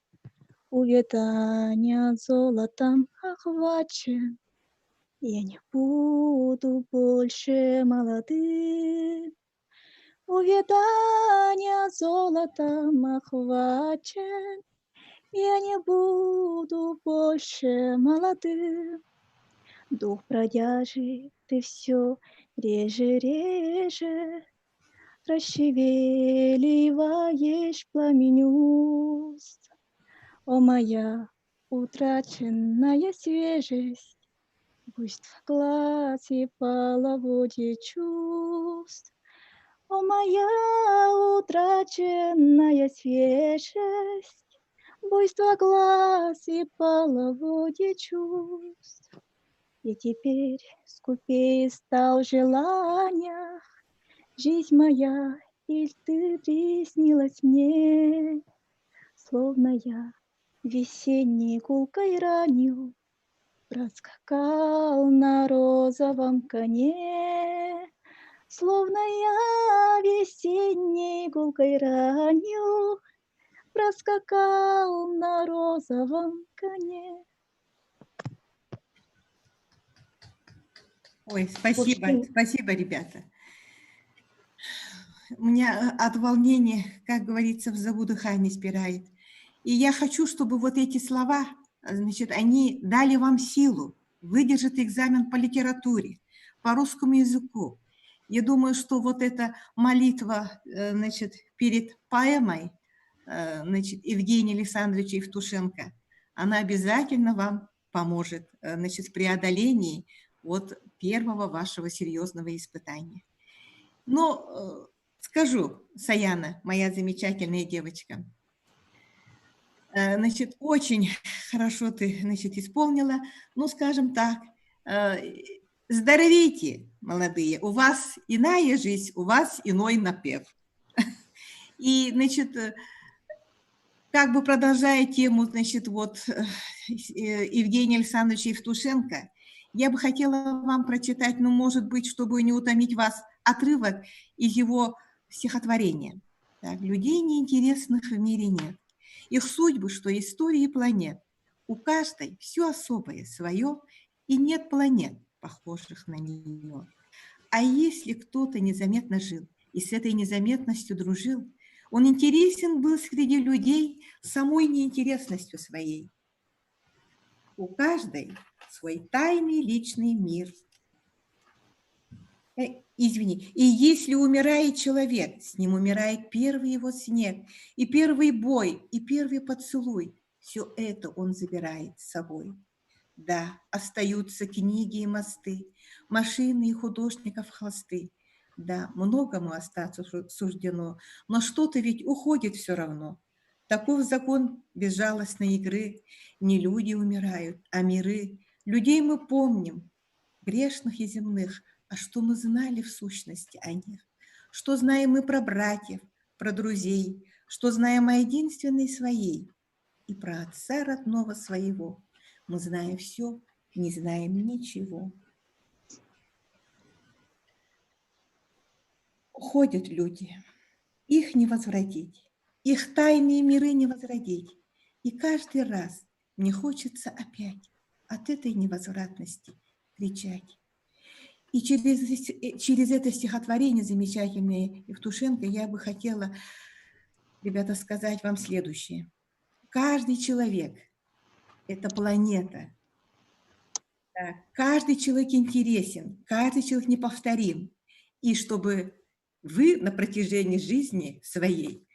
Увядания золотом охвачен, я не буду больше молодым. Увядания золотом охвачен, я не буду больше молодым. Дух бродяжий, ты все реже, расшевеливаешь пламень уст. О, моя утраченная свежесть, буйство глаз и половодье чувств. О, моя утраченная свежесть, буйство глаз и половодье чувств. И теперь скупее стал в желаниях жизнь моя, и ты приснилась мне, словно я весенней гулкой ранью проскакал на розовом коне. Словно я весенней гулкой ранью проскакал на розовом коне. Ой, спасибо, ребята. У меня от волнения, как говорится, в зову дыхание спирает. И я хочу, чтобы вот эти слова, значит, они дали вам силу выдержать экзамен по литературе, по русскому языку. Я думаю, что вот эта молитва, значит, перед поэмой, значит, Евгения Александровича Евтушенко, она обязательно вам поможет, значит, в преодолении от первого вашего серьезного испытания. Но скажу, Саяна, моя замечательная девочка, значит, очень хорошо ты, значит, исполнила, ну, скажем так, здоровейте, молодые, у вас иная жизнь, у вас иной напев. И, значит, как бы продолжая тему, значит, вот Евгения Александровича Евтушенко, я бы хотела вам прочитать, ну, может быть, чтобы не утомить вас, отрывок из его стихотворения. Так, людей неинтересных в мире нет. Их судьбы, что истории планет. У каждой все особое свое, и нет планет, похожих на нее. А если кто-то незаметно жил и с этой незаметностью дружил, он интересен был среди людей самой неинтересностью своей. У каждой свой тайный личный мир. Извини. И если умирает человек, с ним умирает первый его снег, и первый бой, и первый поцелуй. Все это он забирает с собой. Да, остаются книги и мосты, машины и художников холсты. Да, многому остаться суждено, но что-то ведь уходит все равно. Таков закон безжалостной игры. Не люди умирают, а миры. Людей мы помним, грешных и земных. А что мы знали в сущности о них? Что знаем мы про братьев, про друзей? Что знаем о единственной своей? И про отца родного своего. Мы знаем все, не знаем ничего. Уходят люди, их не возвратить, их тайные миры не возродить. И каждый раз мне хочется опять от этой невозвратности кричать. И через это стихотворение замечательное Евтушенко я бы хотела, ребята, сказать вам следующее. Каждый человек – это планета. Да, каждый человек интересен, каждый человек неповторим. И чтобы вы на протяжении жизни своей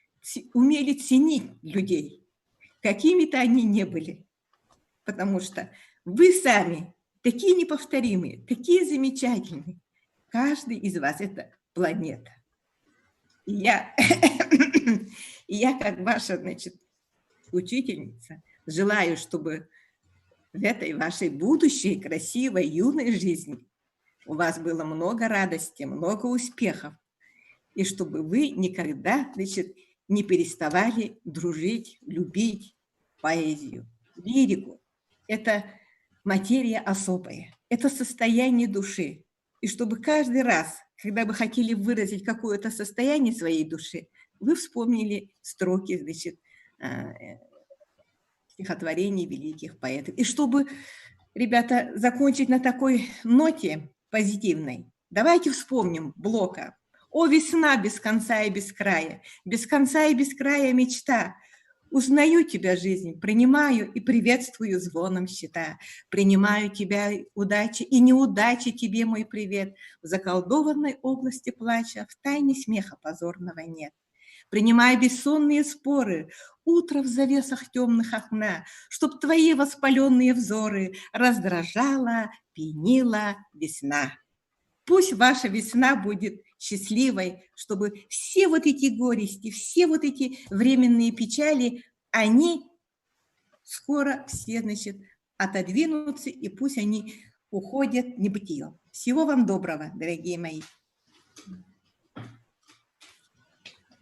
умели ценить людей, какими-то они не были. Потому что вы сами такие неповторимые, такие замечательные. Каждый из вас – это планета. И я, как ваша, значит, учительница, желаю, чтобы в этой вашей будущей, красивой, юной жизни у вас было много радости, много успехов. И чтобы вы никогда, значит, не переставали дружить, любить поэзию, лирику. Это материя особая, это состояние души. И чтобы каждый раз, когда вы хотели выразить какое-то состояние своей души, вы вспомнили строки, значит, стихотворений великих поэтов. И чтобы, ребята, закончить на такой ноте позитивной, давайте вспомним Блока. «О, весна без конца и без края, без конца и без края мечта! Узнаю тебя, жизнь, принимаю и приветствую звоном щита. Принимаю тебя, удачи и неудачи тебе, мой привет. В заколдованной области плача, в тайне смеха позорного нет. Принимаю бессонные споры, утро в завесах темных окна, чтоб твои воспаленные взоры раздражала, пьянила весна. Пусть ваша весна будет счастливой, чтобы все вот эти горести, все вот эти временные печали, они скоро все, значит, отодвинутся, и пусть они уходят в небытие. Всего вам доброго, дорогие мои.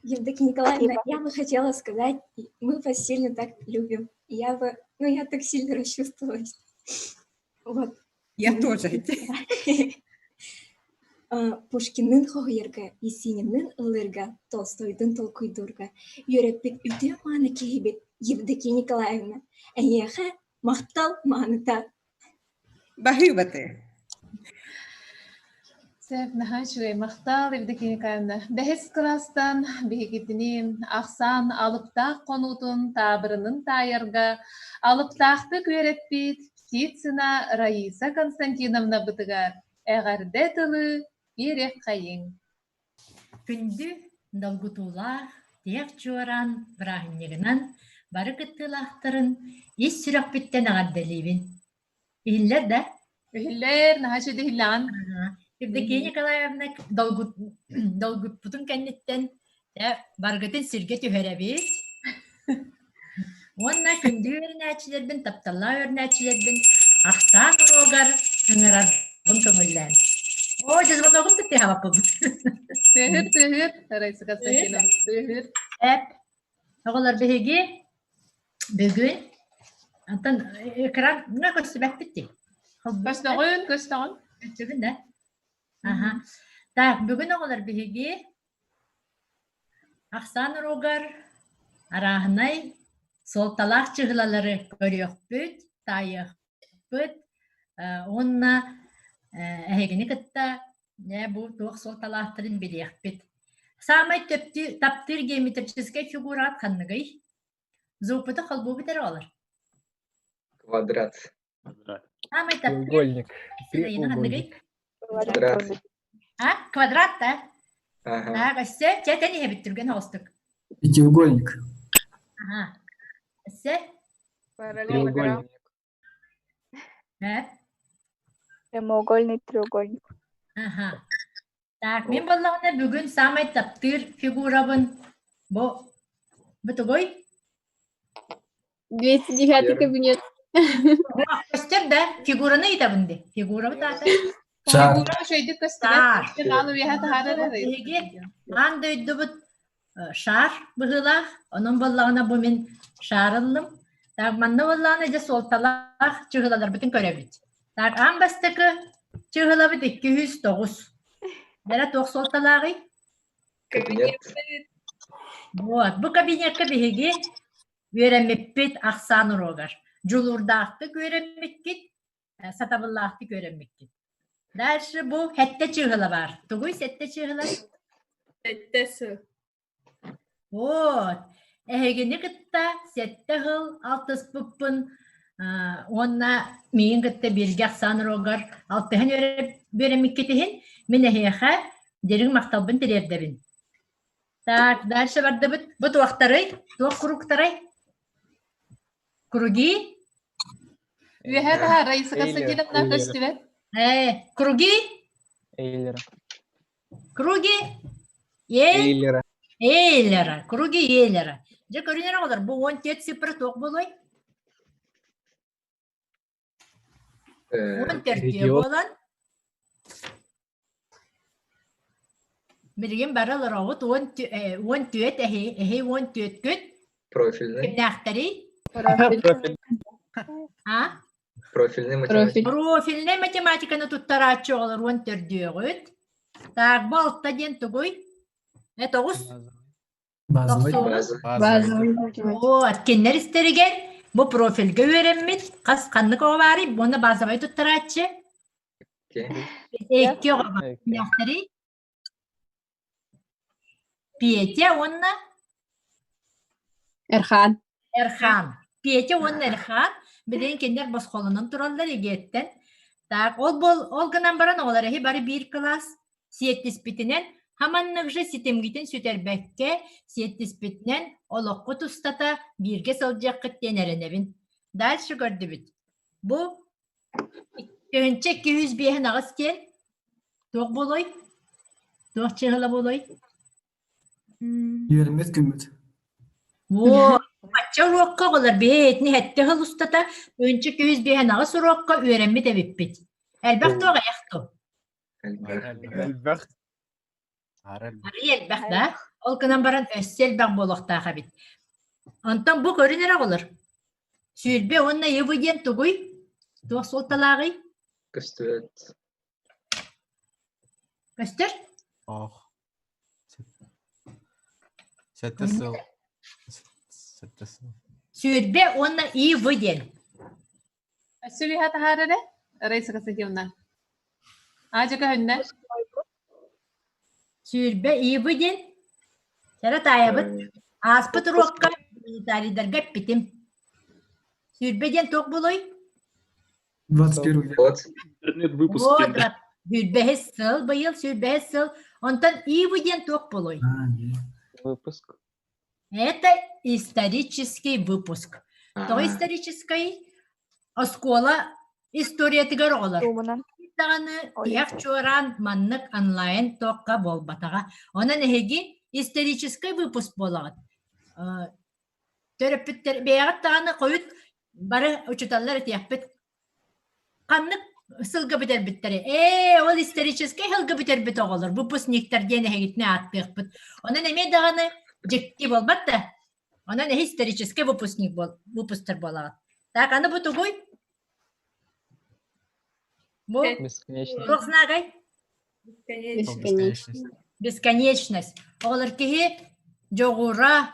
Евдокия Николаевна, я бы хотела сказать, мы вас сильно так любим. Я так сильно расчувствовалась. Вот. Я тоже. Пушкиннын хоғырға, Есениннің ылырға, Толстойдың толкуйдурға, Үйреппет үте маны кейбет, Евдокия Николаевна, әйеға мақтал маныта. Бахыбаты. Сәп нахачуй мақтал Евдокия Николаевна. Бәхес кластан бігітінен ақсан алыптақ қонутын табырының тайырға, алыптақты көреппет птицына Раиса Константиновна бытыгар. Әғәрді тылы берек қайын. Күнді долгутулар, тек жуаран, бірағыннегінен, бары күттілақтырын, ес сүрек біттен ағаддалейбін. Үйілер да? Үйілер, нағашы дейілан. Евдокия Николаевна долгутпутын кәннеттен, барғытын сірге түйеребіз. Онна күнді өрінәчілербін, тапталла өрінәчілербін, ақсан ұрогар ыңырар бұн көңіллән. О, жазбат оғым бітті хаваппым. Түйір, Раиса Константиновна, түйір. Оғылар бігеге бүгін, антон экран, мұна көсті бәк бітті. Көстіғын. Көстіғын, да? Так, бүгін оғылар бігеге ақсан ұрогар арағынай солталақ чығылалары көріөк бүт, тайық бүт, онна әйгіні кітті Не, бу туох сол талаахтарын билиэхпит. Самай таптыр геометрическая фигурат ханныгай. Зупыты халбу битер олар. Квадрат. Самай таптыр. Треугольник. Треугольник. Квадрат. А? Квадрат, да? Ага. Так, әссе, тәтәне хәбиттірген хостык. Пятиугольник. Ага. Әссе? Параллелограмм. Прямоугольный треугольник. Ага. Так, мен баллағына бүгін самай таптыр фигурабын. Бу тұғой? 209 кабинет. Көстер да, фигураны етабынды. Фигурабы таты. Шар. Фигура шойды көстер. Аны веха тахарар. Анда өйді бұд шар бұғылақ. Оның баллағына бұл мен шарылым. Так, манны баллағына же солталақ чығылалар бүтін көребіт. Так, ан бастықы чығылабыт 209. Бәрі тоқ солталағы? Кабинет. Вот, бұл кабинетке бігі өремеппет ақсан ұрогар. Жулурдақты көреммеккет, сатабыллақты көреммеккет. Дальше бұл хәтті чығылы бар. Тұғый сәтті чығылы? Сәттесі. Вот. Әйгені күтті сәтті ғыл алтыс бұппын. Онна мейін күтті берге ақсан ұрогар. Алтығын өремеккетігін мен әйеға дерің мақталбын тірердебін. Так, дальше барды бұд. Бұд уақтары, туақ құруқтары. Круги? Веха тахарар. Исықасы келімна көстівет. Круги? Эйлера. Круги? Эйлера. Эйлера. Круги эйлера. Же көрінер олар. Бұл 14 сипыр тоқ болой. 14 болан. Бірген баралар оғыт 14 әхей 14 күт. Профильный. Кімнәқтері? Профильный математика. Профильный математиканы туттарачы олар 14 күт. Так, балта ден тұғой. Это оғыз? Базовый. Вот, кеннер істереген. Бұл профильге өреммет. Қас қанны көгі бары. Бұны базовай туттарачы. Екі оғы кімнәқтері? Петя, онна? Эрхан. Эрхан. Петя, онна Эрхан. Білен кендер бос қолынан тұралдар егеттен. Так, ол гынан баран олар әхи бары бір класс. Сиеттіс бітінен, хаманнық жы сетемгітін сөтербәкке, сиеттіс бітінен олыққы тұстата бірге сылжақ күттен әрінебін. Дальше көрді біт. Бұл 205 ағыз кен. Тоқ болой. Тоқ чығылы болой. 20 күмбет. О, бача уроққа олар бетіне хәтті ғыл ұстата 205 ағыз уроққа өремі дәбіппет. Әлбәқті оға яқты. Әлбәқ. Арый әлбәқ да. Ол кынан баран өсі әлбәқ болуқтаға бит. Антон бұл көрінер олар. Сүйілбе онна евуден тұғый. Тоқ сол талағы. Көстөт. Көстір? Ох. Сәттесі. Сүйілбе онна евуден. Өсі веха тахарар. Райсықасы келімна. Ажы көхінна. Сүйілбе евуден. Сәрі тайабыт. Аспыт уроққа таридарға бітім. Сүйілбеден тоқ болой. 21 век. Интернет-выпуск. Вот, сүйілбе сыл, бұйыл сүйілбе сыл. Онтан евуден тоқ болой. Выпуск. Это исторический выпуск. То исторический школа история тигер олар. Тағаны яқ чоран маннық онлайн тоққа бол батаға. Онан әйгі исторический выпуск болағыд. Төріппіттер бейағыт тағаны қойыт бары учиталар етияқпет. Қаннық сылғы бітер біттері. Ол исторический сылғы бітер біт оғылыр. Выпускниктер дені әйгітіне аттық біт. Онан әме дағаны жекті болбатты. Онан әйгі исторический выпустер болағыд. Так, аны бұты қой? Бесконечность. Бесконечность. Олар кеге жоғыра,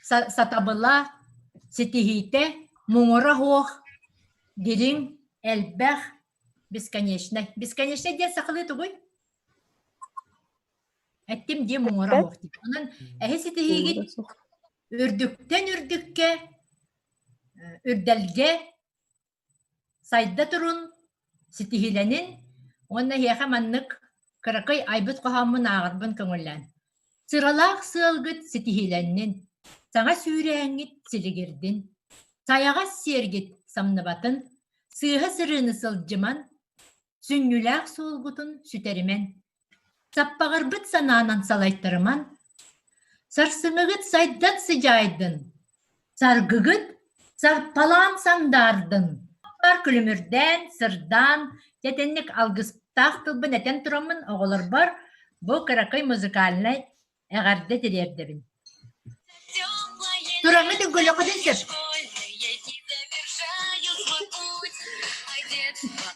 сатабыла, сетихите, мұңыра хоқ, дерін, әлбәқ, Бесконечно. Бесконечно ден сақылы тугой. Әттім де мұңыра оқты. Онын әхесетігігіт үрдіктен үрдікке, үрдәлге, сайда тұрын, сетігіленін, онна хеха маннық кыракай айбыт қоғамын ағырбын көңіллән. Сыралақ сылгыт сетігіленін, саңа сүйрәңгіт сілігірдін, саяға сергіт самныбатын, сыға сырыны сылжыман, сүннүләк солгутун сүтәрімен, саппағырбыт сананан салайттырыман, сарсыңығыт сайдат сыжайдын, саргығыт сарпалан сандардын, бар күлімірден, сырдан, тетенник алгыстақ тылбын әтен тұрамын оғылар бар, бұл кыракай музыкалынай әғарды терердерін. Тұрамы дүгілі қыдын сеп.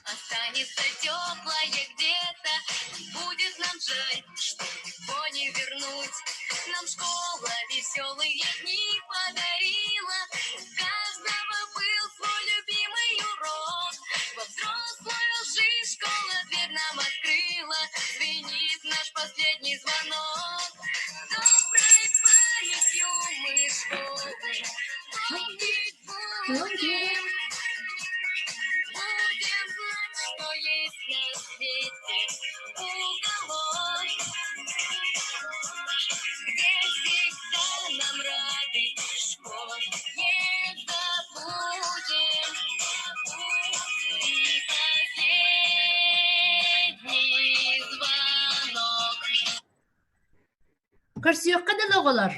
Останется теплое где-то, будет нам жаль, что его не вернуть. Нам школа веселые дни подарила, у каждого был свой любимый урок. Во взрослую жизнь школа дверь нам открыла, звенит наш последний звонок. Доброй памятью мы школы помнить будем. Будем знать, что есть на свете уголок, где всегда нам рады, школ не забудем. И последний звонок. Көрсүйөкка да оғылар.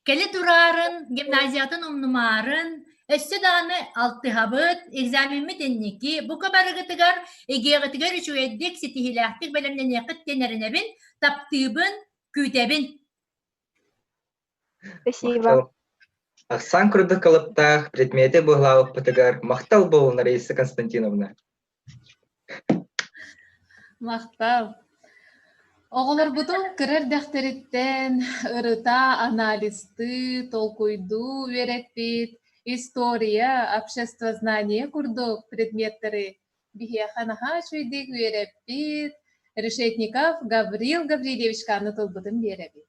Келе турарын, гимназиятын умнумарын, өссі даны алтыхабыт, экзаменми денники, бұқа барығытыгар, егеғытыгар үшуеддік сетихиләқтік бәлемнен еқіт тенерінебін, таптыбын, күйтебін. Спасибо. Сан күрді кылыптақ предметі бұғлауық пытыгар мақтал болын, Раиса Константиновна. Мақтал. Оғылар бұтын кірір дәқтеріттен ұрыта анализді, толкуйду верекпет, история, обществознание курдук предметтері бихияханаха шөйдек вереппит, Решетников Гаврил Гаврилевич каны тылбытын береппит.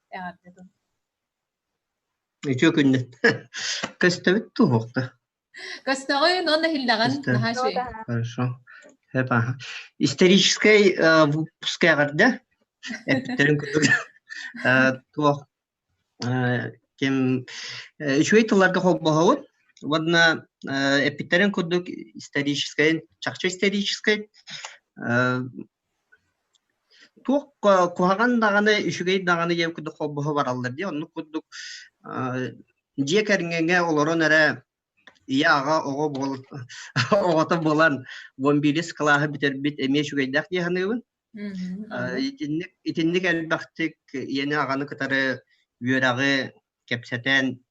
Үчө күннет. Көстөбүт туғуқта. Көстөғойын оны хилдаған наха шөй. Хорошо. Хепа. Исторической выпускай ғарда. Эптерин күрдік. Туғ. Кем үшөй тылларға қол бағауын. Водна эпитерин курдук исторической, чакча исторической. Тук кухаган даганы үшүгей даганы ев курдук хоббохо бараллар ди. Онну курдук же керингенге олорон эре ия ага ого бол огото болан 11 классы битербит эме үшүгейдак дияханыбын. Итинник элбактик ени аганы кытары үйөрагы кепсетен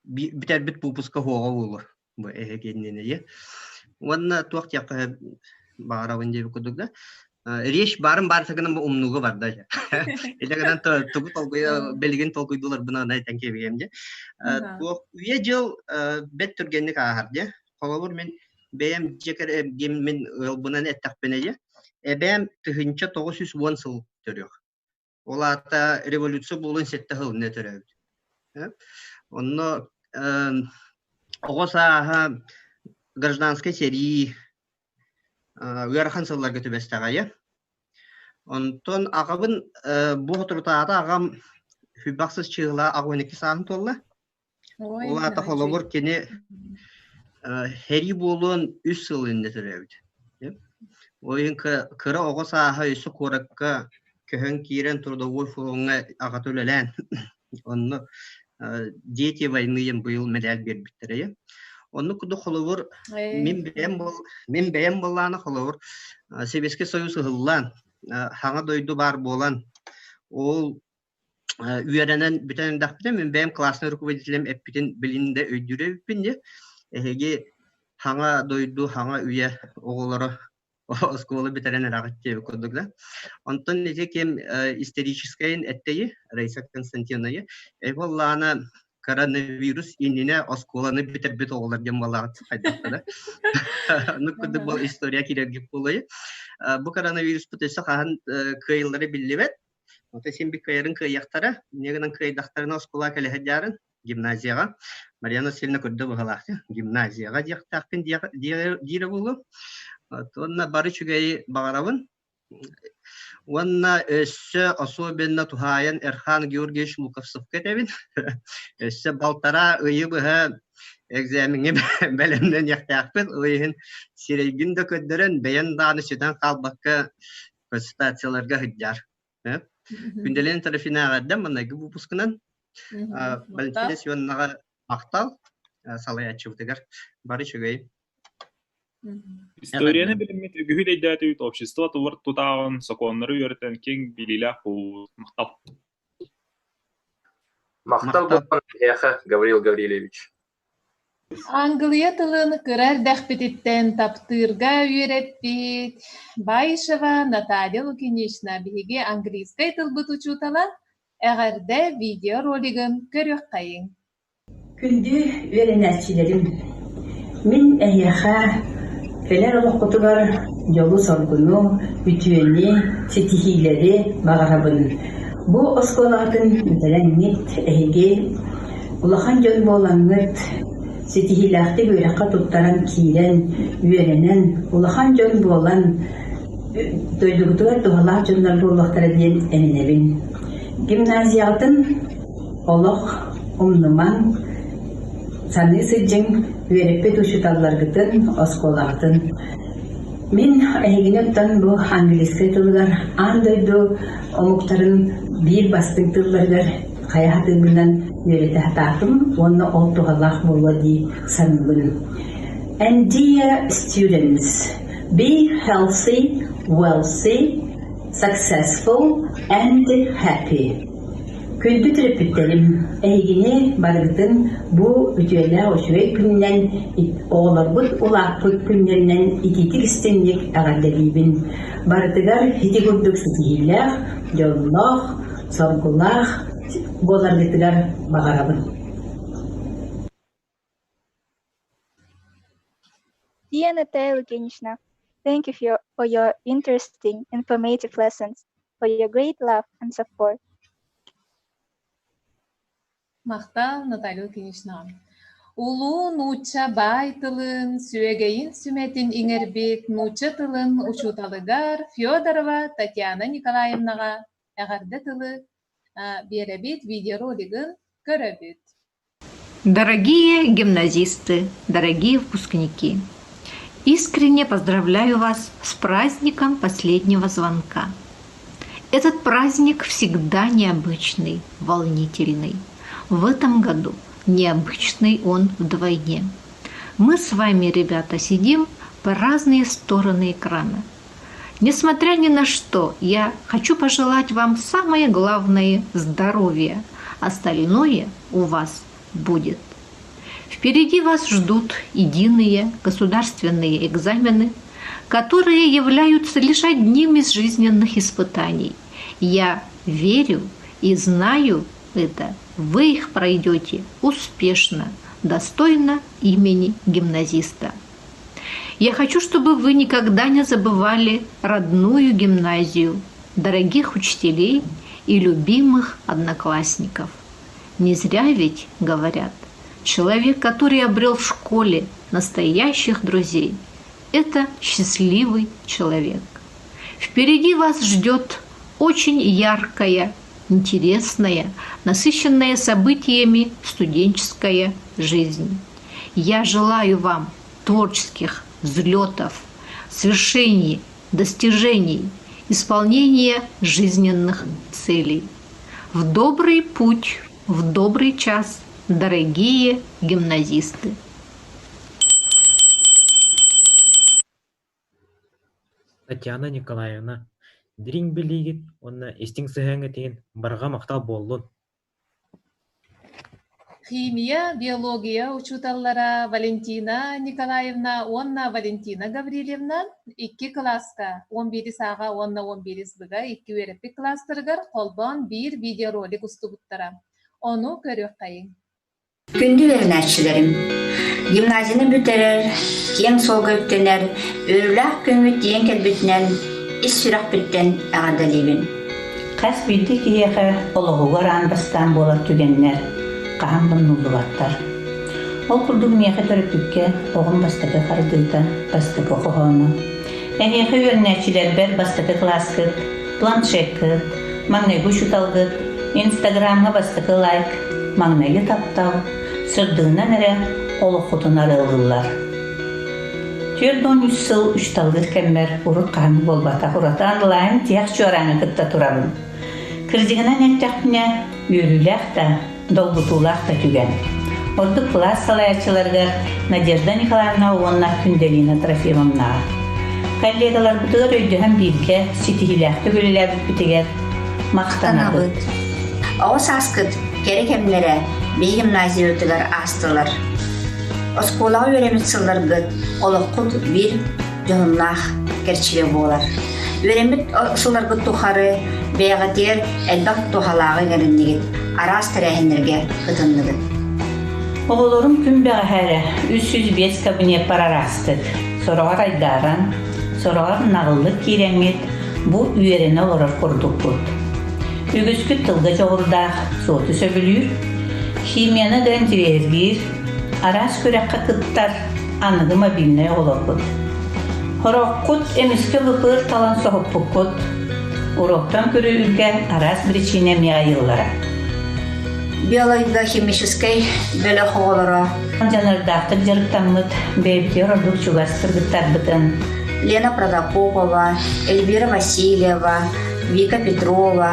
бит выпуска хуога булur бу эгеннене. Онна туак яка барабын деп кудугда. Речь барын барсагынан бу умнугу бар да. Элегенен тугу толгой белген толгойдулар буна айтан кебегемде. Туак уе жыл бет түргенник ахарде. Колобур мен бем жекер мен бунан эттакпенеже. Эбем тыгынча 910 жыл төрөк. Олата революция болун сетте хыл не төрөбүт. Онно оғоса гражданской серии уярхан сылларга төбестагая. Онтон ағабын бұғы тұртаата ағам хүбақсыз чығыла ағуынекі сағын толла. Олата қолабыр кені хәри болуын үс сылында түрәуді. Ойын кыры оғоса аға үсі қораққа көхін кейрен тұрды ой фуруңа аға төлелән. Онны дети войны был медаль бербиттере. Онны куду холовур мен бәем болланы холовур Советский Союз ыллан хаңа дойду бар болан ол үйәренен бүтән дақпыда мен бәем классный руководителем әппітін білінде өйдүре өппінде әге хаңа дойду хаңа үйе оғылары школы бітәрен рағытте өкірдік. Онтан нете кем историческайын әттейі Раиса Константиновна. Эволланы коронавирус иннине осколаны битербит оғылар дем балағат қайдақта да. Нүккіді бұл история керерге болайы. Бұл коронавирус бұтесі қаған кайылары білдебет. Ота сен бі кайырын кайяқтары, негінің кайдақтарына оскола кәлі жарын гимназияға. Марьяна Васильевна көрді бұғалақты. Гимназияға дияқтақпен дейірі болу. Онна бары чүгей бағарауын. Онна өссі особенно тухайын Эрхан Георгиевич Луковсов кетебін. Өссі балтара ұйы бұға экзаменге бәлемнен яқтақпен ұйын сирейгін де көддерін бәйін данышыдан қалбаққа консультацияларға хүддер. Күнделен тарифіне ағадым, мұнайғы бұпускынан Валентина Сионнаға мақтал салаятчы бұтығар бары чүгей. Историяны білімет үгіхіл әйдәті үт общество тұлыр тұтағын соқонлары үйертен кең білілі бұл мақтал. Мақтал болған әйәқі Гавриил Гаврилевич. Англия тылын кырар дәхпететтен таптырга үйретпет. Байшева Наталья Лукинична биге английскай тылбыт учутала, әғәрді видеоролигін көрек қайын. Күнді үйренәтчілерім. Мен әйәқі Feler olukkutugar yolu sorgunu, ütüyeni, setihileri bağırabın. Bu oskolatın mütelennet ehege, ulakan yol bolanıt, setihilakti güyraka tuttaran kiren, üyerenen, ulakan yol bolan, doyduktugar doğalar yollar bollaktara diyen eminebin. Gimnaziyatın oluk, umnuman, sanı sıcın, Üyereppe tuşutallargıtın, oskolağıtın. Min eğinepten bu angliskai tılgar, andaydu omuktarın bir bastık tıllargar kayahatığından üyerete hatatım, onu oltuğallah bolla di sanılın. And dear students, be healthy, wealthy, successful, and happy. Küldü trepitlerim, eğini barıgıtın bu ütüyeler hoşuve günden oğlarbut ulakput günlerinden ititik istenlik ağaddelibin. Barıtıgar hiti gürdük sıkihiller, yollar, sorgular, bolargıtıgar bağarabın. Dear Natalia Evgenievna, thank you for your interesting, informative lessons, for your great love and support. Maqtal Наталья Лукинична. Улу нуча бай тылын, сүйегейін сүметин иңербет, нуча тылын учуталыгар Федорова Татьяна Николаевнаға әғарды тылы беребет видеоролигын көрөбет. Дорогие гимназисты, дорогие выпускники, искренне поздравляю вас с праздником последнего звонка. Этот праздник всегда необычный, волнительный. В этом году необычный он вдвойне. Мы с вами, ребята, сидим по разные стороны экрана. Несмотря ни на что, я хочу пожелать вам самое главное – здоровье. Остальное у вас будет. Впереди вас ждут единые государственные экзамены, которые являются лишь одним из жизненных испытаний. Я верю и знаю это. Вы их пройдете успешно, достойно имени гимназиста. Я хочу, чтобы вы никогда не забывали родную гимназию, дорогих учителей и любимых одноклассников. Не зря ведь говорят, человек, который обрел в школе настоящих друзей, это счастливый человек. Впереди вас ждет очень яркая, интересная, насыщенная событиями студенческая жизнь. Я желаю вам творческих взлетов, свершений, достижений, исполнения жизненных целей. В добрый путь, в добрый час, дорогие гимназисты! Татьяна Николаевна, дирин билигит, онна истин сыһыңы тиин барга мактал боллун. Химия, биология учуталлара Валентина Николаевна, онна Валентина Гаврилевна, 2 класска, 11 саға, онна 11 бұға, 2 вереппі кластыргар, қолбан 1 видеоролик ұстыбыттара. Оны көрек қайын. Күндү вернәчиләрем. Гимназияны бүтерер, кең солга үттенер, өрүләк көңү тиен келбетнен, ис сүрәк биттен ағадалибин. Қас білді киеқі олығуғар анбастан болар түгеннер, қағамдың нулдуғаттар. Ол күрдік меқі төріптікке оғын бастықы қарыдыйтан бастықы қоғаны. Әйеқі өрнәчилер бәр бастықы класкыт, планшеткыт, маңнайгу шуталгыт, инстаграмға бастықы лайк, маңнайы таптал, сырдығынан әрі олық құтынар ылғылар. Түрдон 100 сыл үшталгыр кәммер урут қаны болбата құратан лайын тияқ чуараңы кытта турабын. Кірдігінен әттәқпіне үйріләқ та, долбутулақ та түген. Ордық класс салаячыларғар Надежда Николаевна оғынна күнделіні Трофимовна. Коллегалар бұтығыр өйдіған бірге сетихиләқті бөлілер бүтігер мақтанабыд. Оғыз асқыт керек әмлері бей гимназия өтілер астылар. Осколаға өремет сылларғыт олыққыт бір жонлақ керчілі болар. Өремет сылларғыт тұхары бейғатер әлбақ тұхалағы кәріндегіт арас тәрәхінерге қытынлығыт. Оғылырым күн бәғі әрі 305 кабинет парарастық. Сорағар айдаран, сорағар нағылық керемет бұл үйеріне олар құрдық бұд. Үгіскіт тылғы жоғырдақ соты сөбілір, химияны дән тірезгір, арас көрәққа қыттар анығы мобильный олар бұд. Хораққыт әміскі бұпыр талан соғып бұққыт, уроқтан көрі үлгі арас біречіне меғайыллара. Биологико-химической бөлі қоғылары. Жанардақтық жарықтамыд, бәйбітер ордық чугастырғыттар бұтын. Лена Продакопова, Эльвира Васильева, Вика Петрова,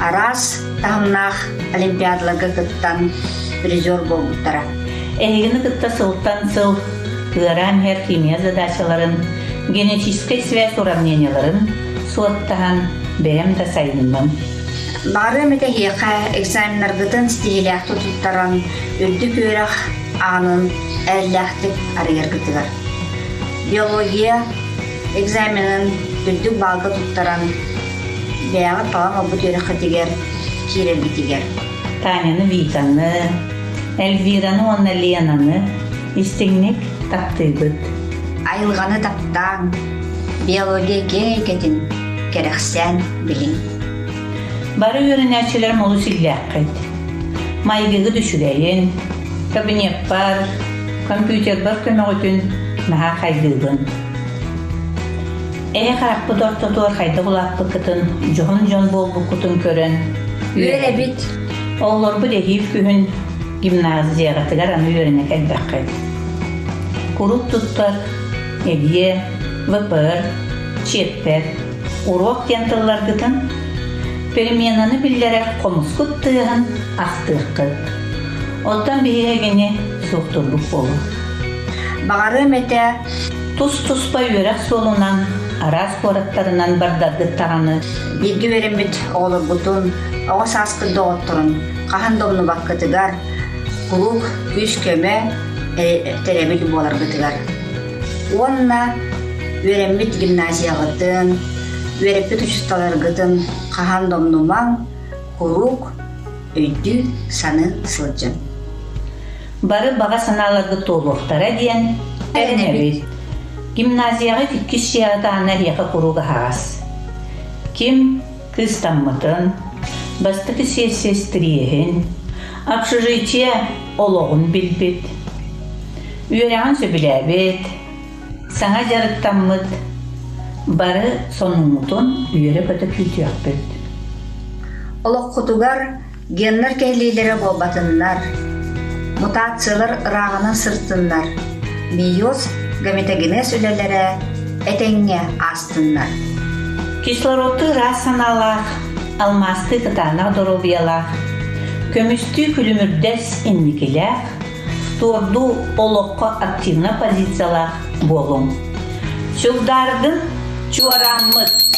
арас тағымнақ олимпиадаларға кыттан призер болғыттара. Әйгіні кытта сылттан сыл, ғырам хер химия задачаларын, генетической связь уравненияларын суаттаған бәрем да сайынмын. Бары мәті хеқа экзаменларғытын стихилях тұтыттаран үрді көріқ ағынын әрләқтік арығыр күтігір. Биология экзаменін үрді балғы тұттаран бәяғы палам обы төрі қытігер, керер бітігер. Таняны Витаны, Эльвираны онна Ленаны истеңнек таптығыд. Айылғаны таптан, биология кең керексен білін. Бары өрінәчілерім олы сілләққыд. Майгығы düşürәйін, кабинет бар, компьютер бар көмек өтін мәға қайдығын. Әйе қарақпы дорттотуар қайды құлақпы күтін, жоғын болбы күтін көрін. Үйері бит. Олар бұл әйіп күйін гимназияға тігар аны өрінәк әлбәққыд. Күріп тұттар, әдие, впр, четпер, урок кентіллар күтін, переменаны білдері қомыс күттіғын ақтық қыд. Оттан бейгені соқтырдық болу. Бағары мәті тұс-тұспа өрәк солынан, арас қораттарынан бардарды тағаны. Елгі өремет олар бұтын, оғыз асқырды оттырын, қахан домны баққытығар, құлық, күш көмі, тәрәбіл болар бұтығар. Онына өремет гимназия ғытын, өремет ұшысталар ғытын, қахан домнумаң, құлық, өйді саны сылжын. Бары баға саналарды толуқтара дейін, әрінәбіл. Гимназияға тіккіс шияғыда анар яқы құруға хағас. Кем кыз таммытын, бастықы сестриехін, общежитие олығын білбет, үйеріған сөбіләбет, саңа жарықтаммыт, бары соныңытын үйері көті күлті өкпет. Олық құтуғар геннер кәлейлері болбатынлар, мутациялар рағының сыртынлар, мейоз гаметогенез үлелері әтәңне астынлар. Кислородты расаналар, алмасты кытанақ доробиялар, көмісті күлімірдәс инникелер, фторду олыққа активна позициялар болың. Шылдардың чуараммыт.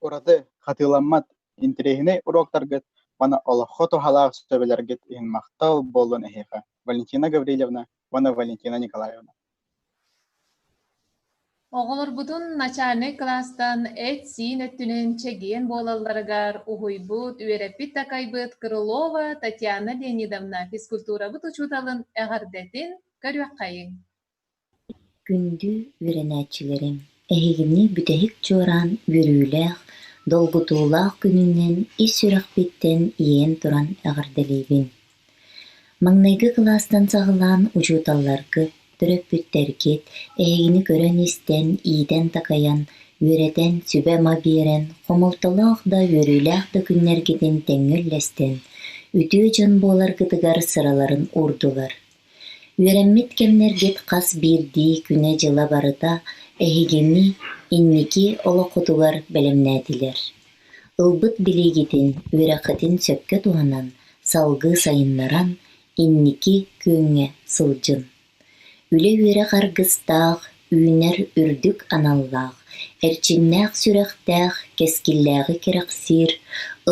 Урады хатыламмат интерегіне уроктаргыт, вана олыққа тұрхалақ сөбелергіт ең мақтал болын әхеға. Валентина Гаврилевна, вана Валентина Николаевна. Оҕолор бутун начальник класстан эт сиин өттүнен чегиен болалларыгар уһуйбут, үөреппит такайбыт Крылова Татьяна Леонидовна физкультурабыт учуталын эҕардетин көрүөххайыҥ. Күндү үөрэнээччилэрим, эһигини бүтэһик чуораан үөрүүлээх, долгутуулаах күнүнэн ис үрэхпиттэн иэн туран эҕардэлиибин. Маҥнайгы класстан саҕылаан учууталларгы, төрөппүттэргит, эһигини көрөн истэн, иитэн такайан, үөрэтэн, сүбэ ма биэрэн, хомулталаах да үөрүүлээх да күннэргитин тэҥҥүллэстэн, үтүө дьон буоларгытыгар сыраларын урдулар. Үөрэммит кэмнэргит хас биирдии күнэ дьыла барыта эһигини инники олохутугар бэлэмнээдилэр. Ылбыт билигитин үөрэххытин сөпкө туһанан, салгы сайыннаран, инники күөҥҥэ сылдьын. Үле үөрэ харгыстаах, үүнэр үрдүк аналлаах, эрчиннээх сүрэхтээх, кескиллээҕи кирэхсиир,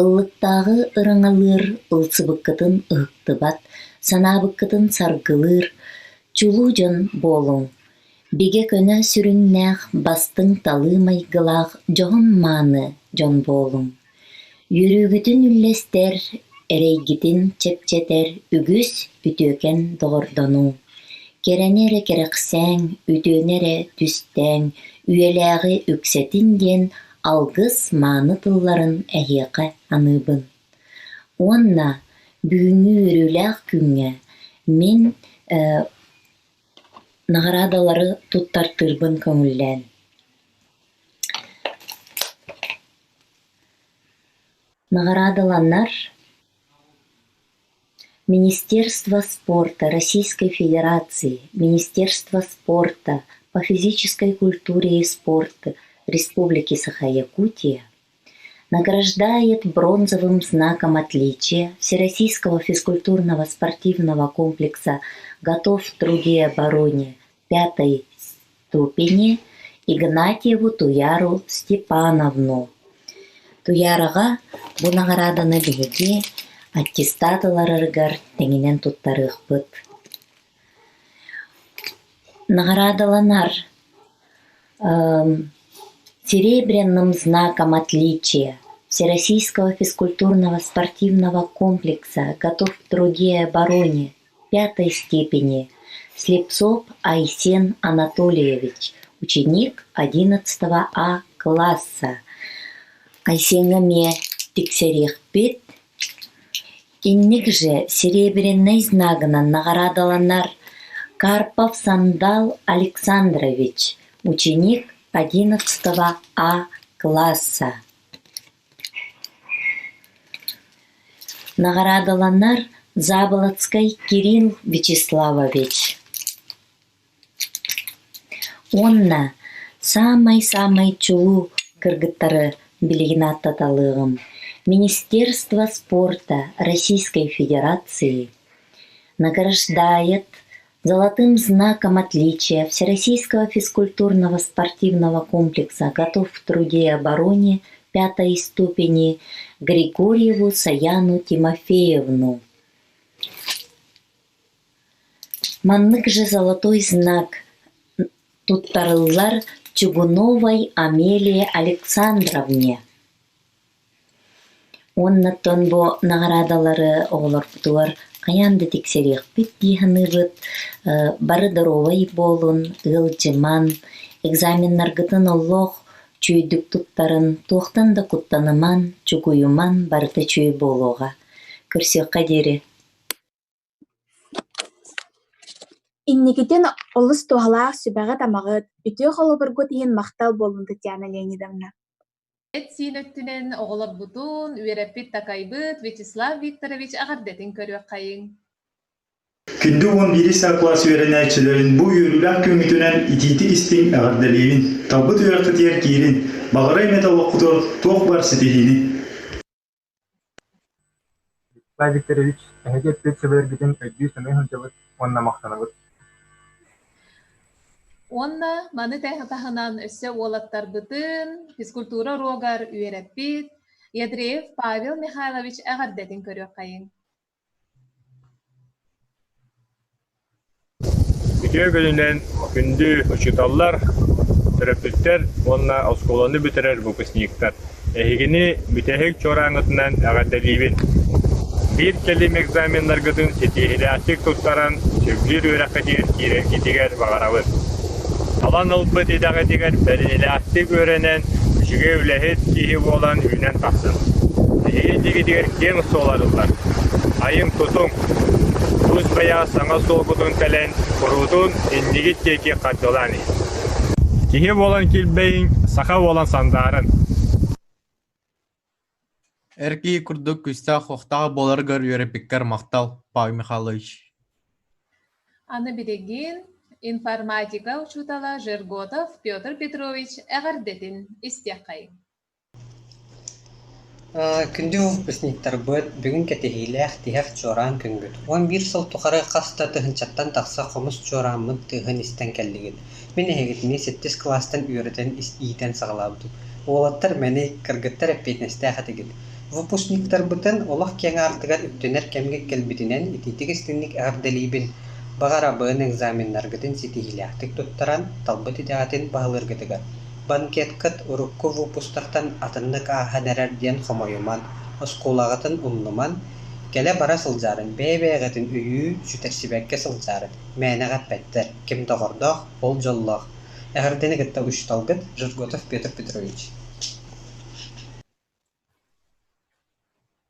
ыллыктааҕы ырыҥалыыр ылсыбыккытын ыһыктыбат, санаабыккытын саргылыыр, чулуу дьон буолуҥ. Биге көнө сүрүннээх, бастыҥ талыы майгылаах, дьоһун мааны дьон буолуҥ. Үөрүүгүтүн үллэстэр, эрэйгитин чэпчэтэр, үгүс үтүөкэн доҕордонуҥ. Керенере керексээҥ, үтүөнере түстээҥ, үөлээҕи үксэтин диэн алгыс мааны тылларын эһиэхэ аныыбын. Уонна бүгүҥҥү үөрүүлээх күҥҥэ мин наҕараадалары туттартыырбын көҥүллээн. Наҕараадаланнар Министерство спорта Российской Федерации, Министерство спорта по физической культуре и спорту Республики Саха-Якутия награждает бронзовым знаком отличия Всероссийского физкультурного спортивного комплекса «Готов в труде и обороне» 5-й ступени Игнатьеву Туяру Степановну. Туяраға бу нагараданы биһиги аттестаталарыгар теңинен туттарыахпыт. Наградаланар серебряным знаком отличия Всероссийского физкультурного спортивного комплекса «Готов в труде и обороне» 5-й степени Слепцов Айсен Анатольевич, ученик 11 А класса. Айсенгаме тиксерехпит. Инник же серебряный знагынан наградаланар Карпов Сандал Александрович, ученик 11 А класса. Наградаланар Заболоцкий Кирилл Вячеславович. Онна самый чулу кыргыттары билигин аттаталыгым. Министерство спорта Российской Федерации награждает золотым знаком отличия Всероссийского физкультурного спортивного комплекса «Готов в труде и обороне» 5-й ступени Григорьеву Саяну Тимофеевну. Маннык же золотой знак туттарыллар Чугуновой Амелии Александровне. Оннаттан бу наградалары оголорпутугар каянды тиксерехпит диһаныбыт, бары даровай болун, ылжыман, экзаменнаргытын оллох, чүйдүк туттарын, туохтан да куттаныман, чугуюман барыта чүй болуга. Көрсөкка дери. Инникитен олыс туһалаах сүбэҕэ тамаҕыт, үтүө холобургут иһин махтал болун Татьяна Леонидовна. Эт сиинөттүнен оҕолорбутун үөреппит такайбыт Вячеслав Викторович аҕардетин көрүөххайыҥ. Күндү 11 класс үөрэнээчилэрин бу үөрүүлээх күҥүтүнэн итиити истиң аҕардалиибин, таббыт үөрөхтө тиэр киирин, бағарай металлоқутор туох бар ситиһини. Вячеслав Викторович, эһэге педсебэргитин өйдүү саный хынчыбыт, онна махтанабыт. Онна маны тахынан өссө уолаттарбытын физкультура рогар үөреппит Ядреев Павел Михайлович аҕардетин көрүөххайыҥ. Үтүө көнүнен күндү учуталлар Төрөпүттер, онна осколаны бітірер выпускниктар. Эхигини бүтехек чораңытынан ағадалибин. Bir kelim egzaminlargıdın setihiliyatçık tuttaran sögbür öğreqedir kitигер бағарабын. Alan ılbıt edağediger beliniliyatçık öğrenen üçüge ülehet kihi olan ünen taqsın. Ehigediger ken solarıllar. Ayın tutun. Tuz baya sana solgudun telen kurudun endigit keki katılani. Kihi olan kilbeyin saqa olan sandarın. Эрки курдук күстә хохтагы боларгар юрепиккер мактал Павел Михайлович. Аны билеген информатика учутала Жерготов Петр Петрович әгәрдетин истяқай. Күнді выпускниктар бөт бүгін кәтехиләх тихәк чоран күнгіт. 11 сыл тұқары қаста тұхынчаттан тақса қомыс чорамын тұхын істен кәлдігін. Мен әгетіне 7 кластан үйретен ийтен сағылабдым. Олаттар мәне кіргіттар әппетнесті әқатығын. Выпускниктар бұтын олақ кен артығар үттенер кәмге кәлбетінен ититігістінік әғардалейбін бағарабығын экзаменларгытын сетихиләқтік тұттаран талбыт идеғатын бағылыргытыгар. Банкет кыт урукку выпустартан атыннык аханәрәрден хомойыман, оскулағытын умныман, кәлі бара сылжарын, бәйбәйғытын үйі сүтәрсібәкке сылжарын, мәнәғат бәттер, кем тоғырдақ, ол жоллақ. Әғардені гытта ұшталғыт Жырготов Петр Петрович.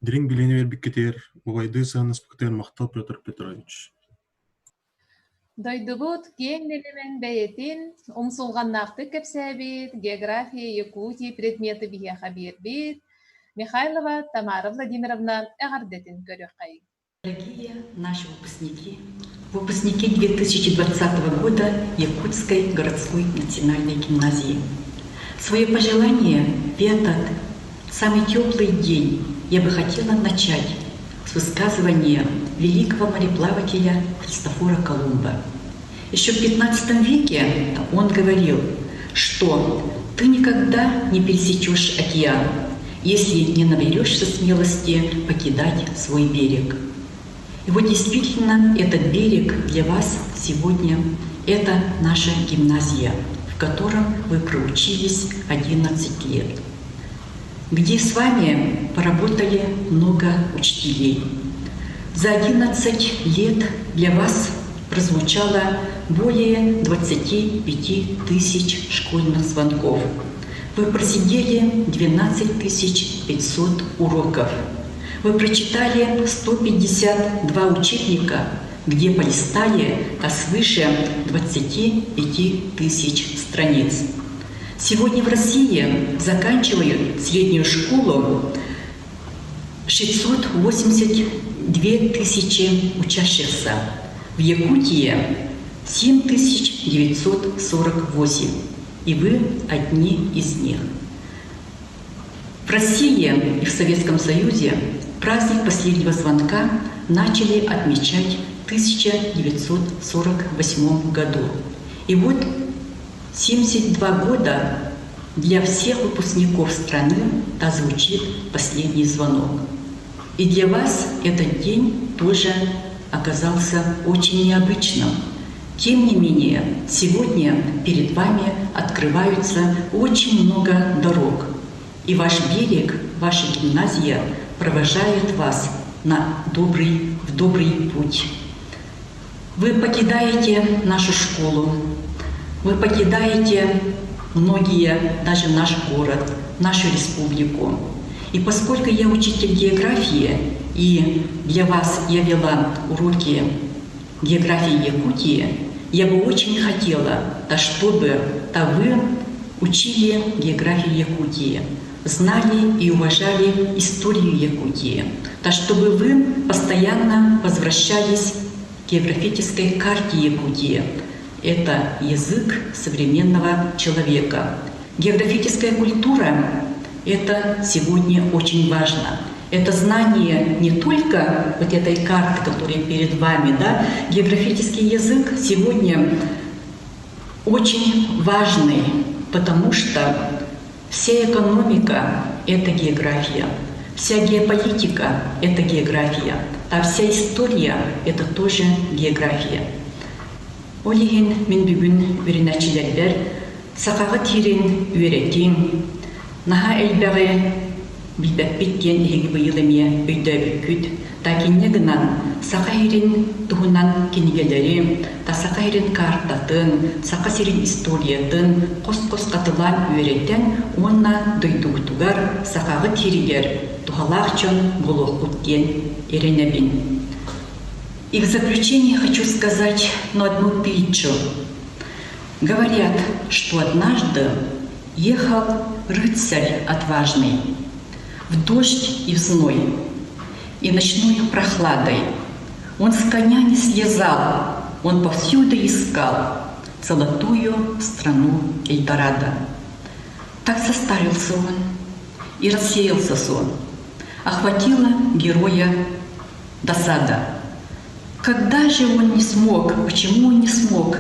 Дрин билени вербик кетер, угайды сағыныз пүктер Мақтал Петр Петрович. Дойдубут кен нелемен бәйетин, умсулғаннақты кәпсәбет, география, Якутия предметы бия хабербет, Михайлова Тамара Владимировна әғардетін көріқай. Дорогие наши выпускники 2020 года Якутской городской национальной гимназии. Свои пожелания в этот самый теплый день я бы хотела начать с высказывания великого мореплавателя Христофора Колумба. Еще в 15 веке он говорил, что ты никогда не пересечешь океан, если не наберешься смелости покидать свой берег. И вот действительно этот берег для вас сегодня – это наша гимназия, в котором вы проучились 11 лет, где с вами поработали много учителей. За 11 лет для вас прозвучало более 25 тысяч школьных звонков. Вы просидели 12 500 уроков. Вы прочитали 152 учебника, где полистали свыше 25 тысяч страниц. Сегодня в России заканчивают среднюю школу 682 тысячи учащихся. В Якутии 7948. И вы одни из них. В России и в Советском Союзе праздник последнего звонка начали отмечать в 1948 году. И вот 72 года для всех выпускников страны звучит последний звонок. И для вас этот день тоже оказался очень необычным. Тем не менее, сегодня перед вами открываются очень много дорог. И ваш берег, ваша гимназия провожает вас в добрый путь. Вы покидаете нашу школу, вы покидаете многие, даже наш город, нашу республику. И поскольку я учитель географии, и для вас я вела уроки географии Якутии, я бы очень хотела, чтобы вы учили географию Якутии, знали и уважали историю Якутии, чтобы вы постоянно возвращались к географической карте Якутии. Это язык современного человека. Географическая культура – это сегодня очень важно. Это знание не только вот этой карты, которая перед вами, да, географический язык сегодня очень важный, потому что вся экономика – это география, вся геополитика – это география, а вся история – это тоже география. Олеген мен бүгін өрінәчілердер сақағы тирен үйретин, наха әлбәғі билбәппит диен иһиги быйылымия өйдөбүккүт, та кинне гынан сақа ирин туһунан кинигелери, та сақа ирин картатын, сақа сирин историятын, қос-қос қатылан үйреттен, онна дойдугутугар сақағы тиригер, тухалахчон болохут диен эренебин. И в заключение хочу сказать одну притчу. Говорят, что однажды ехал рыцарь отважный в дождь и в зной, и ночной прохладой. Он с коня не слезал, он повсюду искал золотую страну Эльдорадо. Так состарился он, и рассеялся сон. Охватила героя досада. Когда же он не смог, почему он не смог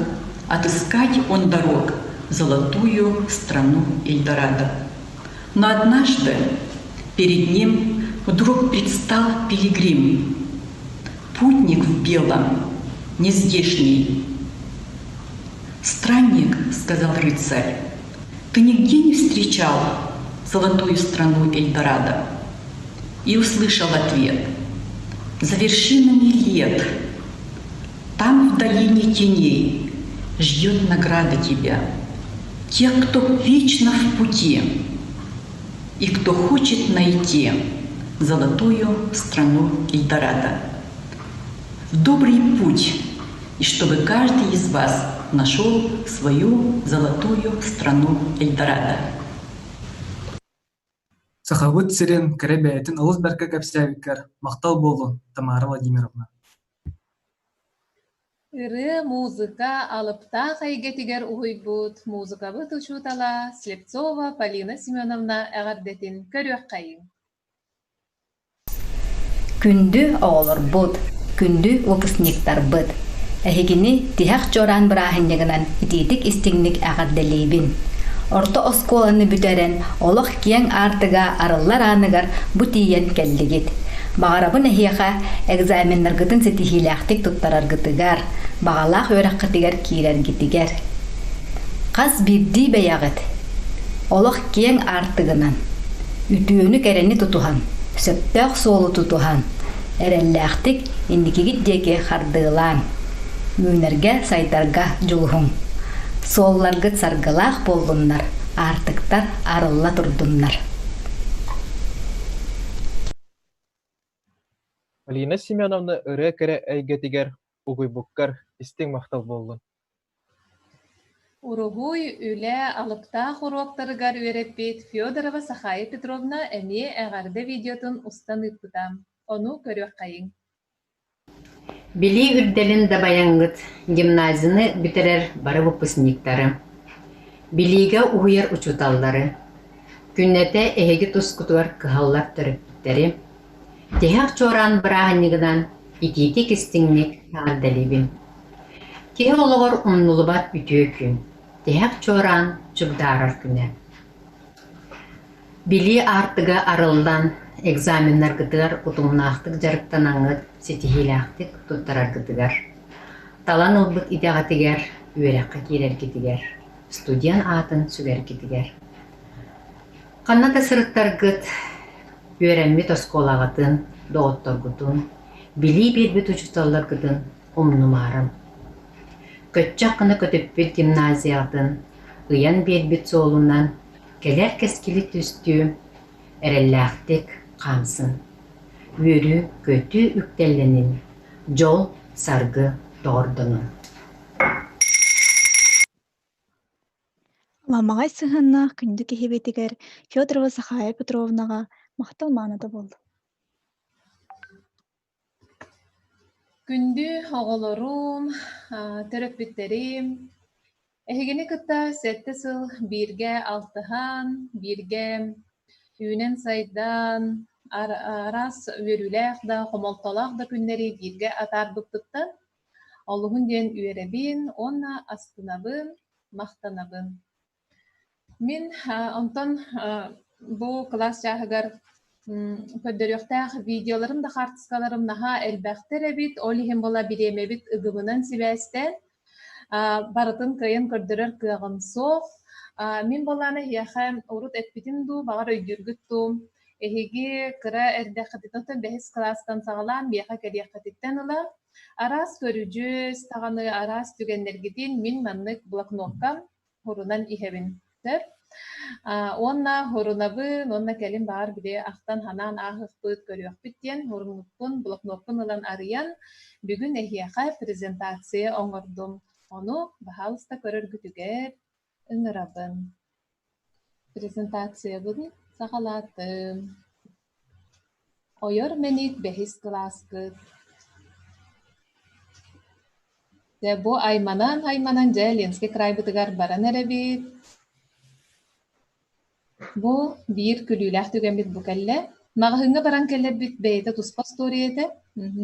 отыскать он дорог в золотую страну Эльдорадо? Но однажды перед ним вдруг предстал пилигрим, путник в белом, нездешний. «Странник, — сказал рыцарь, — ты нигде не встречал золотую страну Эльдорадо?» И услышал ответ: «За вершинами лет, там в долине теней ждет награда тебя, тех, кто вечно в пути и кто хочет найти золотую страну Эльдорадо. В добрый путь, и чтобы каждый из вас нашел свою золотую страну Эльдорадо». Сахавыт сирен кәрәбәйтін ылыс бәркі кәпсәбіккер мақтал болын, Тамара Владимировна. Ыры музыка алыпта хайгетигер уйбут, музыка быт учутала Слепцова Полина Семеновна әғардетін көрөк қайын. Күнді оғылыр бұд, күнді выпускниктар бұд. Әхегіні тихақ жоран бірахыннегінен итетік истіңнік әғарделейбін. Орта осколаны бүтәрен, олық кең артыға арылар анығар бұтиен кәллігет. Бағарабын әхеға экзаменнар гытын сетихиләқтік тұттарар гытыгар, бағалақ өрәқ қытыгар кейрер гитігер. Қаз бірді бәяғыт, олық кең артығынан, үтіөні кәрені тұтуған, сөптәқ солы тұтуған, әрәлләқтік ендікігіт деке қардығылан, мүйнерге сайтарға жұлғын. Солларгыт саргылақ болдуннар, артыктар арылла турдуннар. Полина Семеновна ыры кәрі әйгетігер угуйбуккар истең мақтал болдun. Уругуй үлі алыпта хуруактарыгар үйреппет Федорова Сахая Петровна әме әғарды видеотын устан үппітам. Оны көрөк қайын. Били үрделин да баяңгыт гимназияны битерер бары выпускниктары. Билиге уйер учуталлары. Күннете эһеги тускутуар кыһаллар төрөппүттери. Техак чоран бырааһыннигынан итити кистиңник ардалибин. Киһи олоғор умнулубат бүтүө күн. Техак чоран чугдаарар күнэ. Били артыга арылдан экзаменнар гытыгар утумнаахтык жарыктан аңыт сетихилаахтык туттарар гытыгар. Талан ылбыт идеғатыгар үйрәкка кирер кетигер. Студиян атын сүгер кетигер. Қанната сырыттар гыт үйрәнмет осколағатын, доғыттар гытын, били бербет учуталлар гытын умнумарым. Көтчақ қыны көтөппет гимназиятын, ыян бербет соолунан, келер кескили түстүү, әрелләқтік қамсын. Өрі көтü үктелленин, жол саргы тоғырдының. Ламағай сығынна күнді кехебетігер Федорова Сахая Петровнаға мақтал маңыды болды. Күнді оғылырым, төрөппеттерим, әхегені кытта сәтті сыл бірге алтыхан, бірге үйнен сайдан, арас өріләқ да, қомалталақ да күннері бірге атар бұқтыттан, олығын ден үйеребін, онна астынабын, мақтанабын. Мен онтан бұл класс жағығар көддөрөқтәқ видеоларым да қартысқаларым наға әлбәқтер әбіт, олихен бола биремебіт үгімінен сібәстен, барытын кайын көрдөрөр кыағым соқ, Мин баланы хияхам урут эппитин ду багар өйдүргүттум. Эһиги кыра эрдэхэтитотен бэхис класстан сагалаан биэха кэриэхэтиттен ыла. Арас көрүжүс таганы арас түгеннергитин мин маннык блокноткам хорунан иһэбинтер. Онна хорунабын, онна келин багар бире ахтан ханан ахыхпыт көрүөхпүт диэн хорунуппун блокноткун ылан арыян бүгүн эһиэха презентация оҥордум. Ону баһалыста көрөргүтүгэр ыҥырабын. Презентациябын сагалаатым. Ойор меник бэхис класскыт. Бу айманан жа Ленский крайбытыгар баран эребит. Бу биир күлүүлээх түгенбит бу кэллэ. Маҕаһыҥҥа баран кэллэбит бэйэтэ туспа сториэтэ.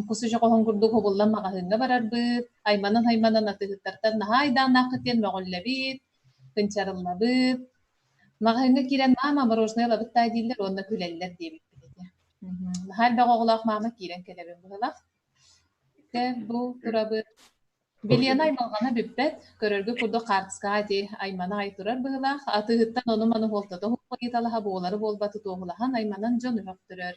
Кусу жоҕоһун курдук хубуллан маҕаһыҥҥа барарбыт. Айманан атыһыттартар наһа айдааннааххы тиэн möҕөллэбит, кынчарыллабыт. Маҕаһыҥҥа киирэн маама мороженое лабыт таадииллэр уонна күлэллэр диэбит билэти. Наһаа элбэх оҕулаах маама киирэн кэлэбин быһылах. Бу турабыт. Билиэна аймалҕана бүппэт, көрөргү курдук картыскаҕа ити аймана айтурар быһылах. Атыһыттан ону маны хуолтото хуоллаһа буолары буолбаты туоһулаһан айманан дьон үһөктөрөр.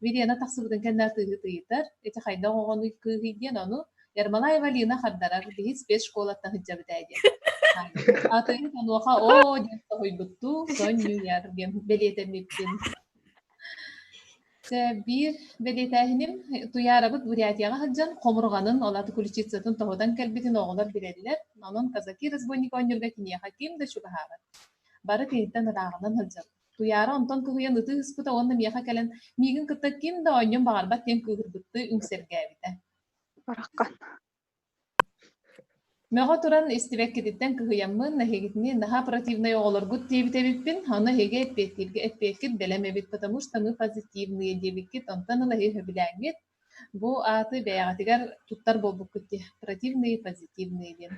Билиэна тахсыбытын кэннэ атыһы тыйытар. Ити хайда оҕону кыыһый диэн ону Ярмалаева Лина хардарар биһис спец школаттан hyджабыт эдиэн. Атыһы онуоха оо диэн тохуйбутту, сонню яр диэн белиэтэммиттин. Бир белиэтэһиним туйаарабыт Бурятияга хаджан хомурганын олаты куличицатын тоһудан кэлбитин оҕолор билэллэр. Онон казаки разбойник оонньурга киниэха ким да чугаһаабат. Бары киһиттэн ырааҕынан хаджан. Туяара онтон кыһыйан ыты ыспыта уонна миэха кэлэн миигин кытта ким да оонньон баҕарбат диэн кыыһырбытты үҥсэргээбитэ. Барахкан. Мөҕө туран истибэккититтэн кыһыйаммын наһигитини наһа противный оҕолоргут диэбитебиппин, ону эһиге эппиэккит белэмэбит, потому что мы позитивные диэбиккит, онтон ыла хөбүлээҥҥит. Бу ааты бэйэҕатигэр туттар болбуккут ди, противные, позитивные диэн.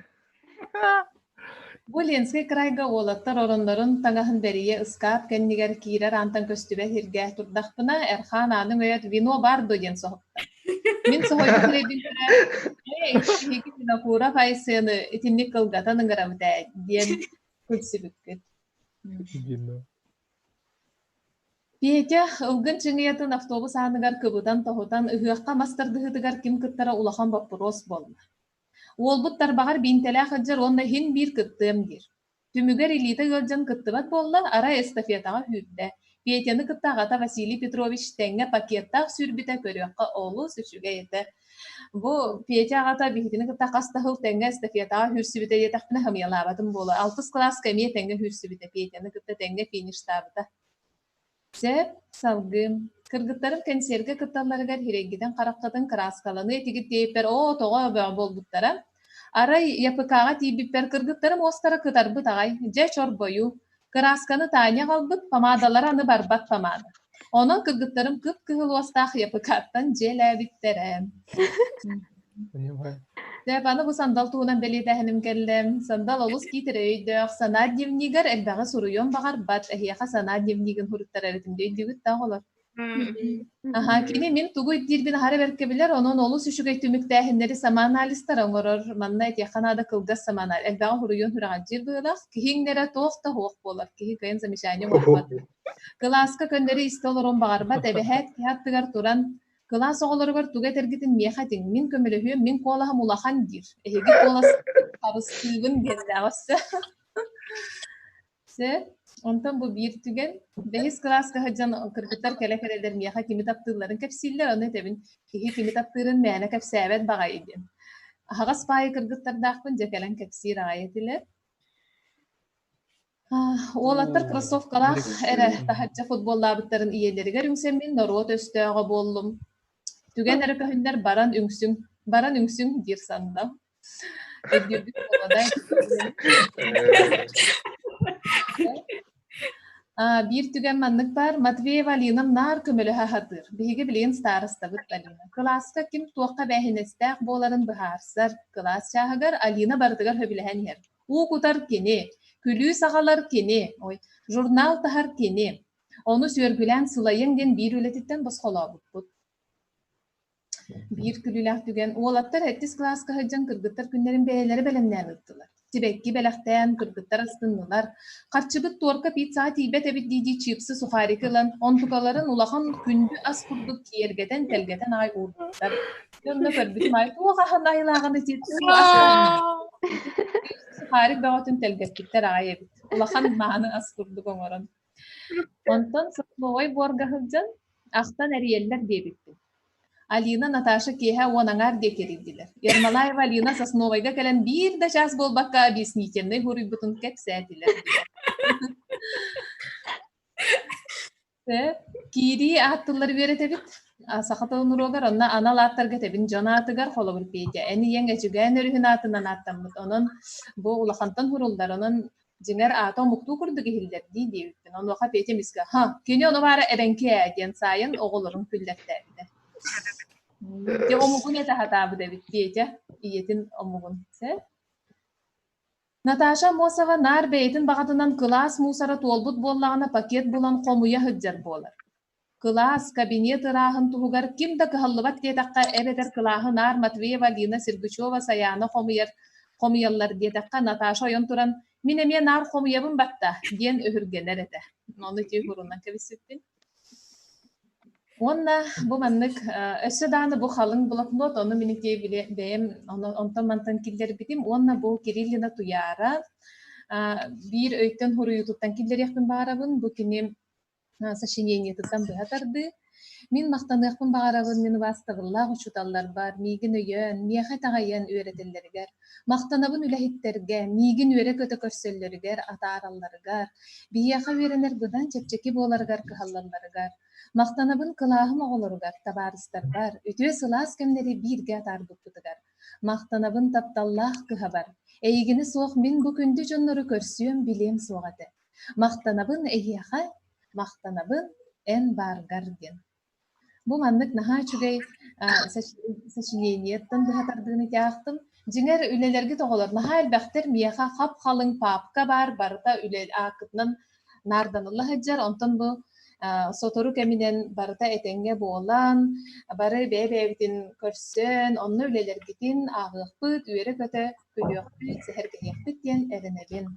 Бу Ленский крайга уолаттар ороннорун таҥаһын бэрийэ ыскаап кэннигэр киирэр аантан көстүбэ сиргээх турдахпына Эрхан аның өйөт вино бардо диэн соһуптар. Мин соһойбут эбинтерэ эһиги пинакура файсыаны итинник кылгатан ыҥырабыта диэн күлсүбүккүт. Пиэтэ ылгын чыҥыйатын автобус aanыгар кыбытан тоһутан ыһыахха мастардыһытыгар ким кыттара улахан вопрос болла. Уолбут тарбаҕар биинтэлээх ыдьар уонна хин биир кыттыам диир. Түмүгэр илиитэ ыалдьан кыттыбат болла, ара эстафетаҕа хүрдэ. Пиэтяны кыттаҕата Василий Петрович тэҥҥэ пакеттаах сүрбүтэ көрүөххэ олус үчүгэ этэ. Бу Петяҕата биһитини кытта хастахыл тэҥҥэ эстафетаҕа хүрсүбүтэ диэтэхпинэ хымыялаабатын буола. 6 класс кэмиэ тэҥҥэ хүрсүбүтэ Петяны кытта тэҥҥэ фиништаабыта. Сеп салгым. Кыргыттарым кэнсерге кытталларыгар хирэггитен хараххатын краскаланы этигит тейиппер тоҕо өбөҕ болбуттара. Арай япыкаҕа тиибиппер кыргыттарым остара кытарбыт аҕай. Дьэ чорбою. Красканы тааня халбыт, помадалар аны барбат помада. Онон кыргыттарым кып-кыһыл уостаах япыкааттан дьэлээбиттерэ. Деп аны бу сандал туунан белиэтэһиним келлем. Сандал олус киитер өйдөөх. Санаа дневнигер элбэҕи суруйон баҕарбат. Эһиэха санаа дневнигин хуруттар эритимдэ өйдүгүт таҕолор. Кини мин тугу иттирбин хара беркебилер, онон олус үшүгэй түмүктээһиннери самааналистар оҥорор. Манна этиэханаада кылгас самааналист. Элбэҕи хуруйон хураҕаджир быылах. Киһиҥнэре туохта хуох буолар. Киһи кыйын замечание болбат. Кылааска көннери истолорон баҕарбат. Эбэһээт киһаттыгар туран кылаас оҕолоругар туга тергитин миэхатиҥ. Мин көмөлөһүөм, мин куолаһым улахан дир. Эһиги куолас харыстыыбын диэллээҕасса. Онтон бу биир түген бэхис класска хаджан кыргыттар кэлэ-кэлэлэр миэха кими таптыылларын кэпсииллэр ону этебин киһи кими таптыырын мээнэ кэпсээбэт баҕай идин. Аһаҕас паайы кыргыттардаахпын дьэ кэлэн кэпсиир аҕай этилэр. Уолаттар кроссовкалаах эрэ таһырдьа футболлаабыттарын иеллеригэр үҥсэммин норуот өстөөҕө буоллум. Түген эрэ көһүннэр баран үҥсүң диир сандам. Эддүрдүк болодай. Биир түген маннык бар, Матвеева Алинам наар көмөлөһө хатыр. Биһиги билиин старостабыт Алина. Класска ким туохха бэһинэстээх буоларын быһаарсар. Класс чааһыгар Алина бардыгар хөбүлэһэн иһэр. уу кутар кини, күлүү сагалар кини, журнал тахар кини. Onu sörgülen sılayın den bir ületitten basxolabıt. Bir külülah tügen oğlatlar 7 klaska hıcan kırgıttar günlerin beyleri belemler ıttılar. Tibekki belekten kırgıttar astındılar. Karçıbıt torka pizza tibet ebit didi çipsi suhari kılan ontukaların ulahan kündü az kurduk kiyergeten telgeten ay uğurdular. Yönde körbütüm ay tuğahan aylağını titsi suhari bağıtın telgettikler ay ebit. Ulahan mağını az kurduk onuran. Ondan sasnovay borga hılcan aktan eriyeller diyebitti. Alina Natasha keha onangar dekerildiler. Yermalayeva Alina Sasnovayga gelen bir de şans bolbakka объяснительный huributun kepsediler. Ve kiri attıları öğretebit. Sakatalı nurogar onna analattar getebin janatıgar holobur peyce. Eni yenge çügen örühün atından attamıt. Onun bu ulakantan hurullar onun jinger ato muktu kurdu gehiller di diyebitin. Onun vaka peyce miska. Ha, kini onu bara ebenke diyen sayın oğulların külletlerdi. Ya omugun ete hatabı debit diyece iyetin omugun se. Natasha Mosova nar beytin bağıtından klas musara tolbut bollağına paket bulan komuya hıccar bolar. Klas kabinet rahın tuhugar kim da kıhallıbak diye takka ebeder klahı nar Matveyeva Lina Sirguchova sayana komuyallar diye takka Natasha oyon turan minemiye nar komuyabın batta diyen öhürgeler ete. Onu diye hurundan kebisittin. Onna bu manlık össedağını bu halın bloknot onu minikye bile beyim ondan mantan killer bitim onna bu Kirillina tuyara bir öykten huru YouTube'dan killer yakın bağırabın bu kinim saşinyeniyetinden bıhatardı. Min maqtanı yakın bağırabın mini bastığılla uçutallar var migin öyön miyaha tağayan öğretillerger maqtanabın ülahitlerge migin öre kötü körsöllerger atarallargar biyaha öğrenir gıdan çepçeki bolargar kıhallallargar Maqtanabın kılahım oğulurgar, tabarıstargar, ütüye sılas kemleri birge atardıktıgar. Maqtanabın taptallah kıhabar. Eygini soğuk min bu kündü jonları körsüyüm bileyim soğadı. Maqtanabın ehiyaha, maqtanabın en bargar gen. Bu manlık naha çügey saçiyeniyetten dıhatardığını kağıttım. Jinger ülelergi toğular. Naha elbaqtir miyaha hap halın papka bar, barıta ülel akıtnan nardanıllah hıccar. Ondan bu sotoru keminen barıta etenge boğulan, barı bebe-bebitin körsün, onunla ülelergitin ağıqpıt, üyere köte külüqpüt, sehergeyekpüt diyen erenebin.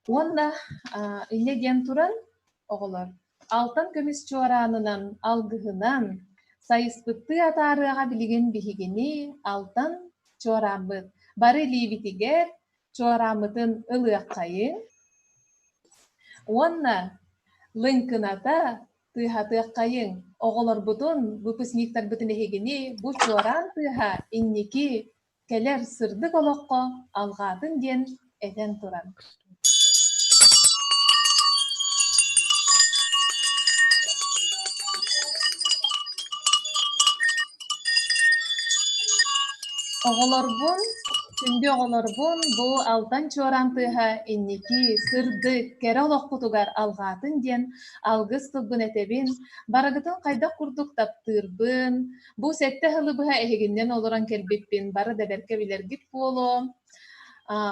Onda ille diyen turan oğular. Altan kömüs çoğranınan algıhınan sayıspıttı atarığa bilgin bihigini altan çoğramıt. Barı libitiger çoğramıtın ılıqayı. Onda Lınkınata tыha kayın oğular budun bu pısniktar bütün ehegini bu çoğran tыha inniki keler sırdık oloqqa algadın diyen eden turan. Oğular bun Şimdi oğularbun bu altan çoğrantıha inniki sırdı kere oloqqutugar algatın diyen algız tıbbın etebin baragıtın kayda kurduk taptыrbın bu sette hılıbıha eheginden oluran kelbippin barı deberke bilergit bolu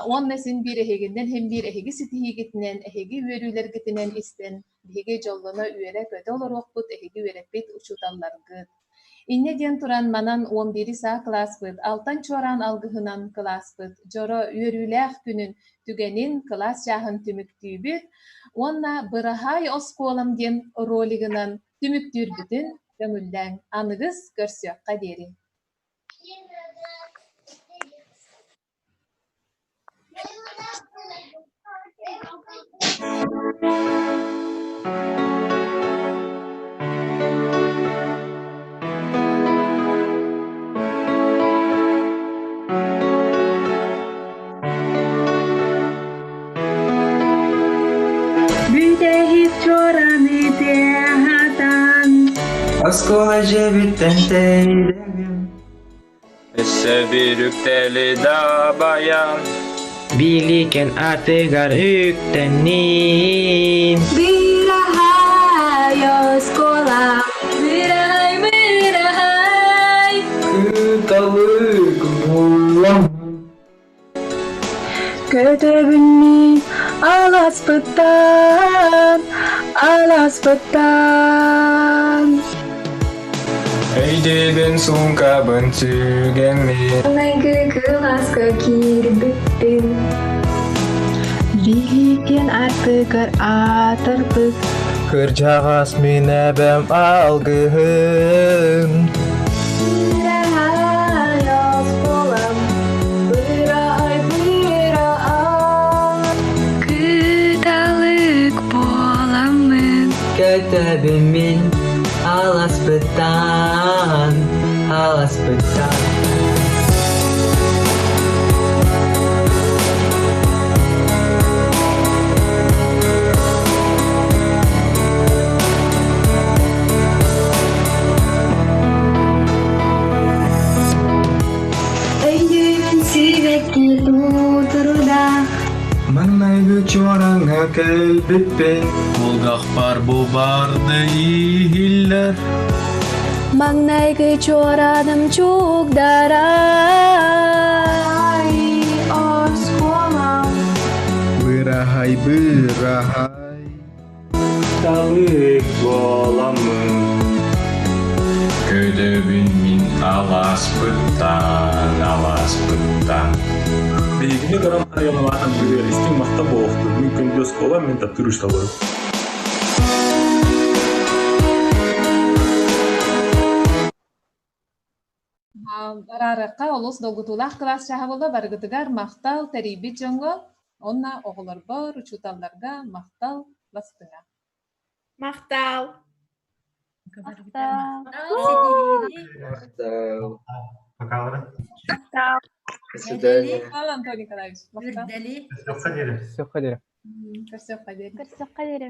on nesin bir eheginden hem bir ehegi sitihi gitinen ehegi üyerüler gitinen isten ehegi jolluna üyere köte olur okbut ehegi üyerebit uçutallargıt. İnne diyen turan manan 11'i sağ klaspıt, altan çoran algıhınan klaspıt, joro üyerüler günün tügenin klas jahın tümüktübüt, onna bırahay oskolam diyen roligınan tümüktürbütün gömülden anıgız görsüyakka deri. Askola jebitten teydegim Esse bürükteli da bayan Biliken ategar üktenin Birahay oskola Birahay Kıtalık bulam Kötebünni alaspıttan Eydegen sungka bencugen mi Nengke kelas ke kiri bipin Биликен артыгар атырбыз. Кыржагас мен әбәм алгын. Кыталык боламын. Кәтәбем мен аласпыттан. Öydüğün sürekli durdurda. Маңнайгы чораңа кәлбетпен. Олгах бар бу барды ихиллер. Маңнайгы чораным чугдарай. Осколам. Бырахай. Талык боламын. Көдөбүн мин аласпыттан. Бейгіне қарам арыяланатын бүгер істің мақта болуқты. Мүмкін дөз қолам мен таптырыш табарым. Рарыққа олыс долгутулақ класс жағы болды барғытығар мақтал тәрейбет жоңғы, онна оғылар бар, учуталларға мақтал бастыға. Мақтал. Пока. До свидания. Антон Николаевич. Все, Кадир. Көрсөк қадері. Көрсөк кадери.